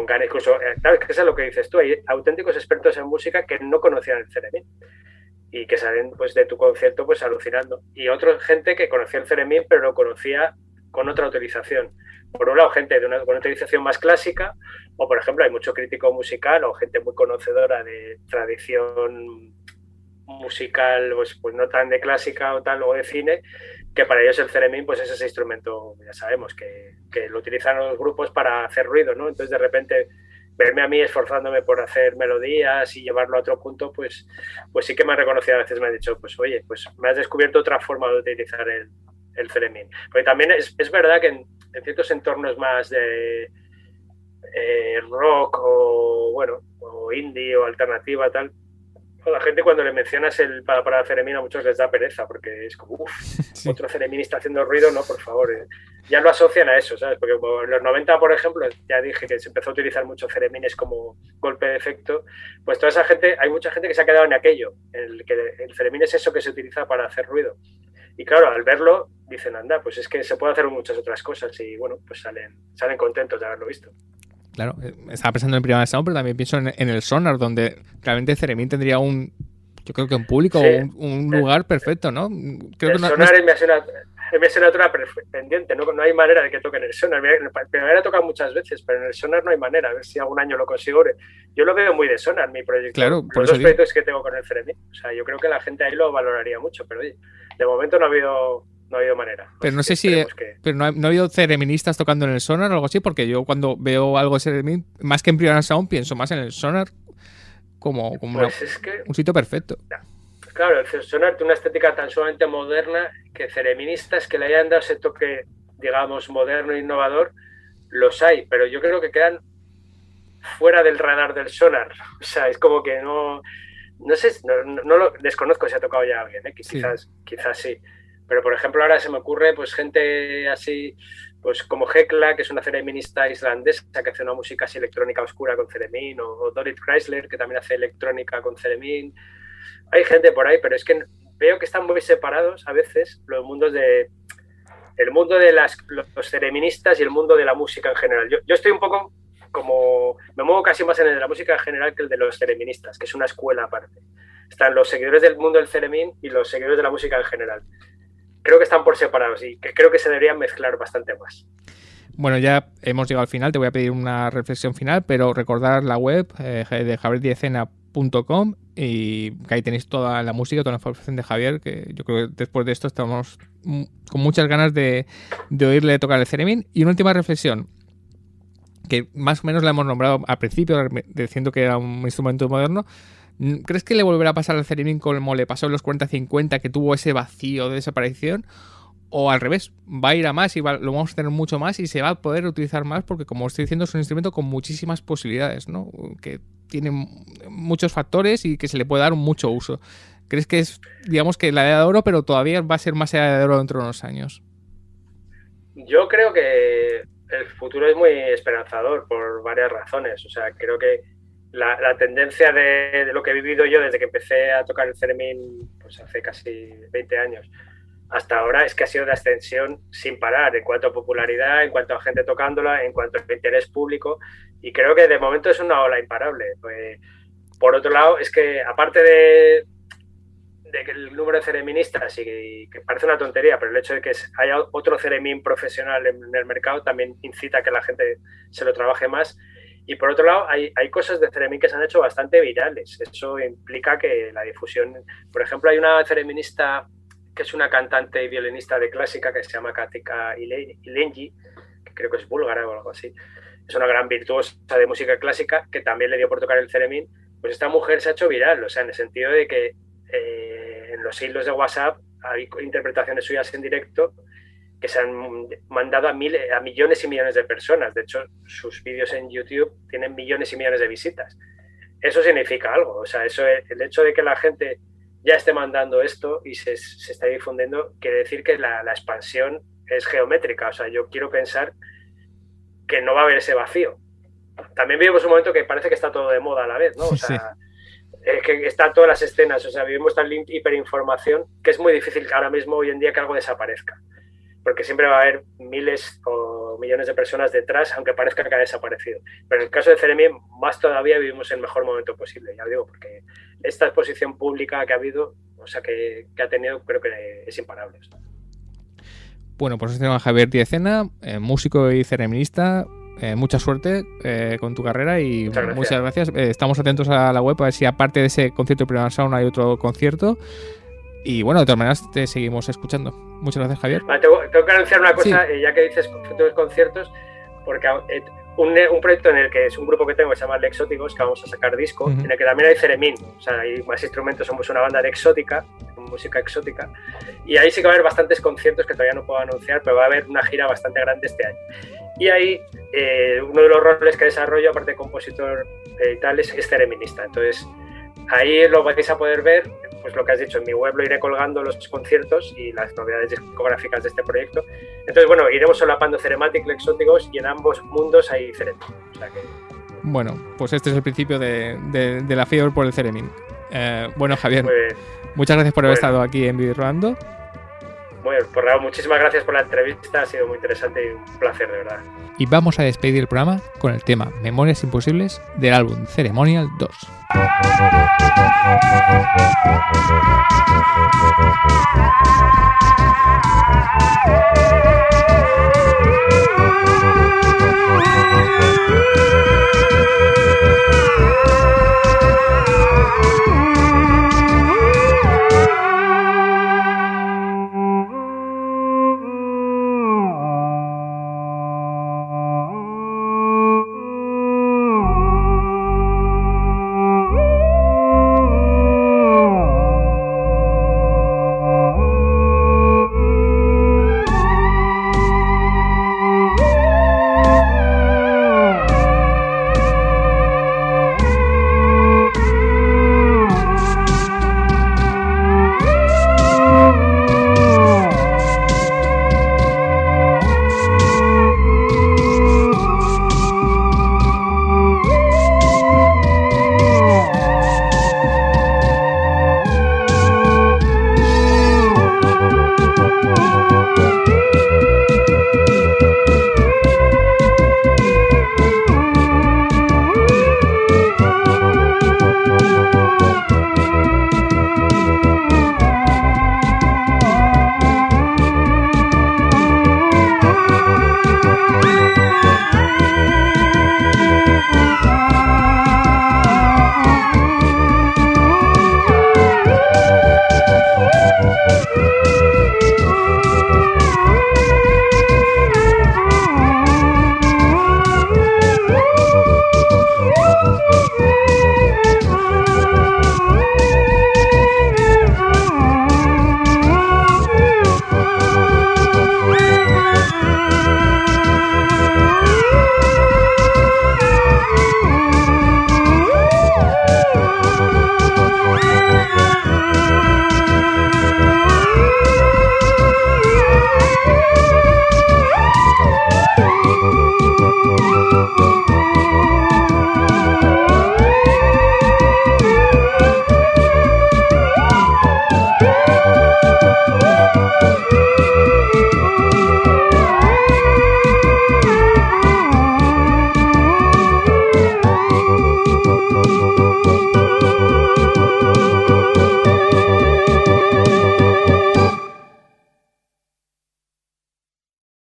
ganas. Incluso, claro, que eso es lo que dices tú. Hay auténticos expertos en música que no conocían el Theremin y que salen pues de tu concierto pues alucinando. Y otra gente que conocía el Theremin pero lo conocía con otra utilización. Por un lado, gente con una utilización más clásica, o por ejemplo, hay mucho crítico musical o gente muy conocedora de tradición musical, pues no tan de clásica o tal, o de cine, que para ellos el theremin pues es ese instrumento, ya sabemos, que lo utilizan los grupos para hacer ruido, ¿no? Entonces de repente verme a mí esforzándome por hacer melodías y llevarlo a otro punto, pues sí que me han reconocido, a veces me han dicho, pues oye, pues me has descubierto otra forma de utilizar el theremin. Porque también es verdad que en ciertos entornos más de rock o indie o alternativa, tal, la gente cuando le mencionas el para theremin a muchos les da pereza porque es como,
sí.
Otro theremin está haciendo ruido, no, por favor. Ya lo asocian a eso, ¿sabes? Porque en los 90, por ejemplo, ya dije que se empezó a utilizar mucho theremines como golpe de efecto, pues toda esa gente, hay mucha gente que se ha quedado en aquello, que el theremin es eso que se utiliza para hacer ruido. Y claro, al verlo, dicen, anda, pues es que se puede hacer muchas otras cosas y bueno, pues salen contentos de haberlo visto.
Claro, estaba pensando en Primavera Sound, pero también pienso en el Sonar, donde realmente theremin tendría yo creo que un público
Sí,
o un lugar perfecto, ¿no? Creo
el
que
Sonar es mi asignatura pendiente, ¿no? No hay manera de que toquen el Sonar. En Primavera toca muchas veces, pero en el Sonar no hay manera. A ver si algún año lo consigo. Yo lo veo muy de Sonar, mi proyecto.
Claro, por
los
eso
dos proyectos que tengo con el theremin. O sea, yo creo que la gente ahí lo valoraría mucho, pero oye, de momento no ha habido manera.
Pero no sé si... Pero no ha habido thereministas tocando en el Sonar o algo así, porque yo cuando veo algo de theremin, más que en Primavera Sound, pienso más en el Sonar como
pues
un sitio perfecto.
Claro, el Sonar tiene una estética tan sumamente moderna que thereministas que le hayan dado ese toque, digamos, moderno e innovador, los hay, pero yo creo que quedan fuera del radar del Sonar. O sea, es como que no sé, no lo desconozco si ha tocado ya alguien, que quizás sí. Pero, por ejemplo, ahora se me ocurre pues gente así, pues como Hekla, que es una thereminista islandesa que hace una música así electrónica oscura con theremin, o Dorit Chrysler, que también hace electrónica con theremin. Hay gente por ahí, pero es que veo que están muy separados a veces los mundos el mundo de los thereministas y el mundo de la música en general. Yo estoy un poco como... Me muevo casi más en el de la música en general que el de los thereministas, que es una escuela aparte. Están los seguidores del mundo del theremin y los seguidores de la música en general. Creo que están por separados y que creo que se deberían mezclar bastante más.
Bueno, ya hemos llegado al final, te voy a pedir una reflexión final, pero recordar la web de javierdiecena.com y que ahí tenéis toda la música, toda la información de Javier, que yo creo que después de esto estamos con muchas ganas de oírle tocar el theremin. Y una última reflexión, que más o menos la hemos nombrado al principio, diciendo que era un instrumento moderno. ¿Crees que le volverá a pasar al theremin como le pasó en los 40-50, que tuvo ese vacío de desaparición? O al revés, va a ir a más y lo vamos a tener mucho más y se va a poder utilizar más porque, como estoy diciendo, es un instrumento con muchísimas posibilidades, ¿no? Que tiene muchos factores y que se le puede dar mucho uso. ¿Crees que es, digamos, que la edad de oro, pero todavía va a ser más edad de oro dentro de unos años?
Yo creo que el futuro es muy esperanzador por varias razones. O sea, creo que la tendencia de lo que he vivido yo desde que empecé a tocar el theremin pues hace casi 20 años hasta ahora es que ha sido de ascensión sin parar en cuanto a popularidad, en cuanto a gente tocándola, en cuanto a interés público, y creo que de momento es una ola imparable. Por otro lado, es que aparte de que el número de thereministas y que parece una tontería, pero el hecho de que haya otro theremin profesional en el mercado también incita a que la gente se lo trabaje más. Y por otro lado, hay cosas de theremin que se han hecho bastante virales. Eso implica que la difusión... Por ejemplo, hay una thereminista que es una cantante y violinista de clásica que se llama Katika Ilengi, que creo que es búlgara o algo así. Es una gran virtuosa de música clásica que también le dio por tocar el theremin. Pues esta mujer se ha hecho viral, o sea, en el sentido de que en los hilos de WhatsApp hay interpretaciones suyas en directo que se han mandado a millones y millones de personas. De hecho, sus vídeos en YouTube tienen millones y millones de visitas. Eso significa algo. O sea, el hecho de que la gente ya esté mandando esto y se está difundiendo, quiere decir que la expansión es geométrica. O sea, yo quiero pensar que no va a haber ese vacío. También vivimos un momento que parece que está todo de moda a la vez, ¿no? O sea, es que están todas las escenas. O sea, vivimos tan hiperinformación que es muy difícil ahora mismo, hoy en día, que algo desaparezca. Porque siempre va a haber miles o millones de personas detrás, aunque parezca que ha desaparecido. Pero en el caso de theremin, más todavía vivimos el mejor momento posible, ya digo, porque esta exposición pública que ha habido, o sea, que ha tenido, creo que es imparable.
Bueno, pues tenemos a Javier Diecena, músico y thereminista. Mucha suerte con tu carrera y muchas gracias. Estamos atentos a la web a ver si aparte de ese concierto de Primavera Sound hay otro concierto. Y bueno, de todas maneras te seguimos escuchando. Muchas gracias, Javier.
Vale, tengo que anunciar una cosa, ya que dices futuros conciertos, porque un proyecto en el que es un grupo que tengo que se llama Lexóticos, que vamos a sacar disco, en el que también hay Ceremín, o sea, hay más instrumentos, somos una banda de exótica, música exótica, y ahí sí que va a haber bastantes conciertos que todavía no puedo anunciar, pero va a haber una gira bastante grande este año. Y ahí uno de los roles que desarrollo, aparte de compositor y tal, es cereminista. Entonces ahí lo vais a poder ver, pues lo que has dicho, en mi web lo iré colgando los conciertos y las novedades discográficas de este proyecto. Entonces, bueno, iremos solapando Cerematic, Lexóticos, y en ambos mundos hay Ceremín. O sea que...
Bueno, pues este es el principio de la fiebre por el Ceremín. Bueno, Javier, muchas gracias por haber estado aquí en Vivir Rodando.
Bueno, pues Raúl, muchísimas gracias por la entrevista, ha sido muy interesante y un placer, de verdad.
Y vamos a despedir el programa con el tema Memorias Imposibles del álbum Ceremonial 2.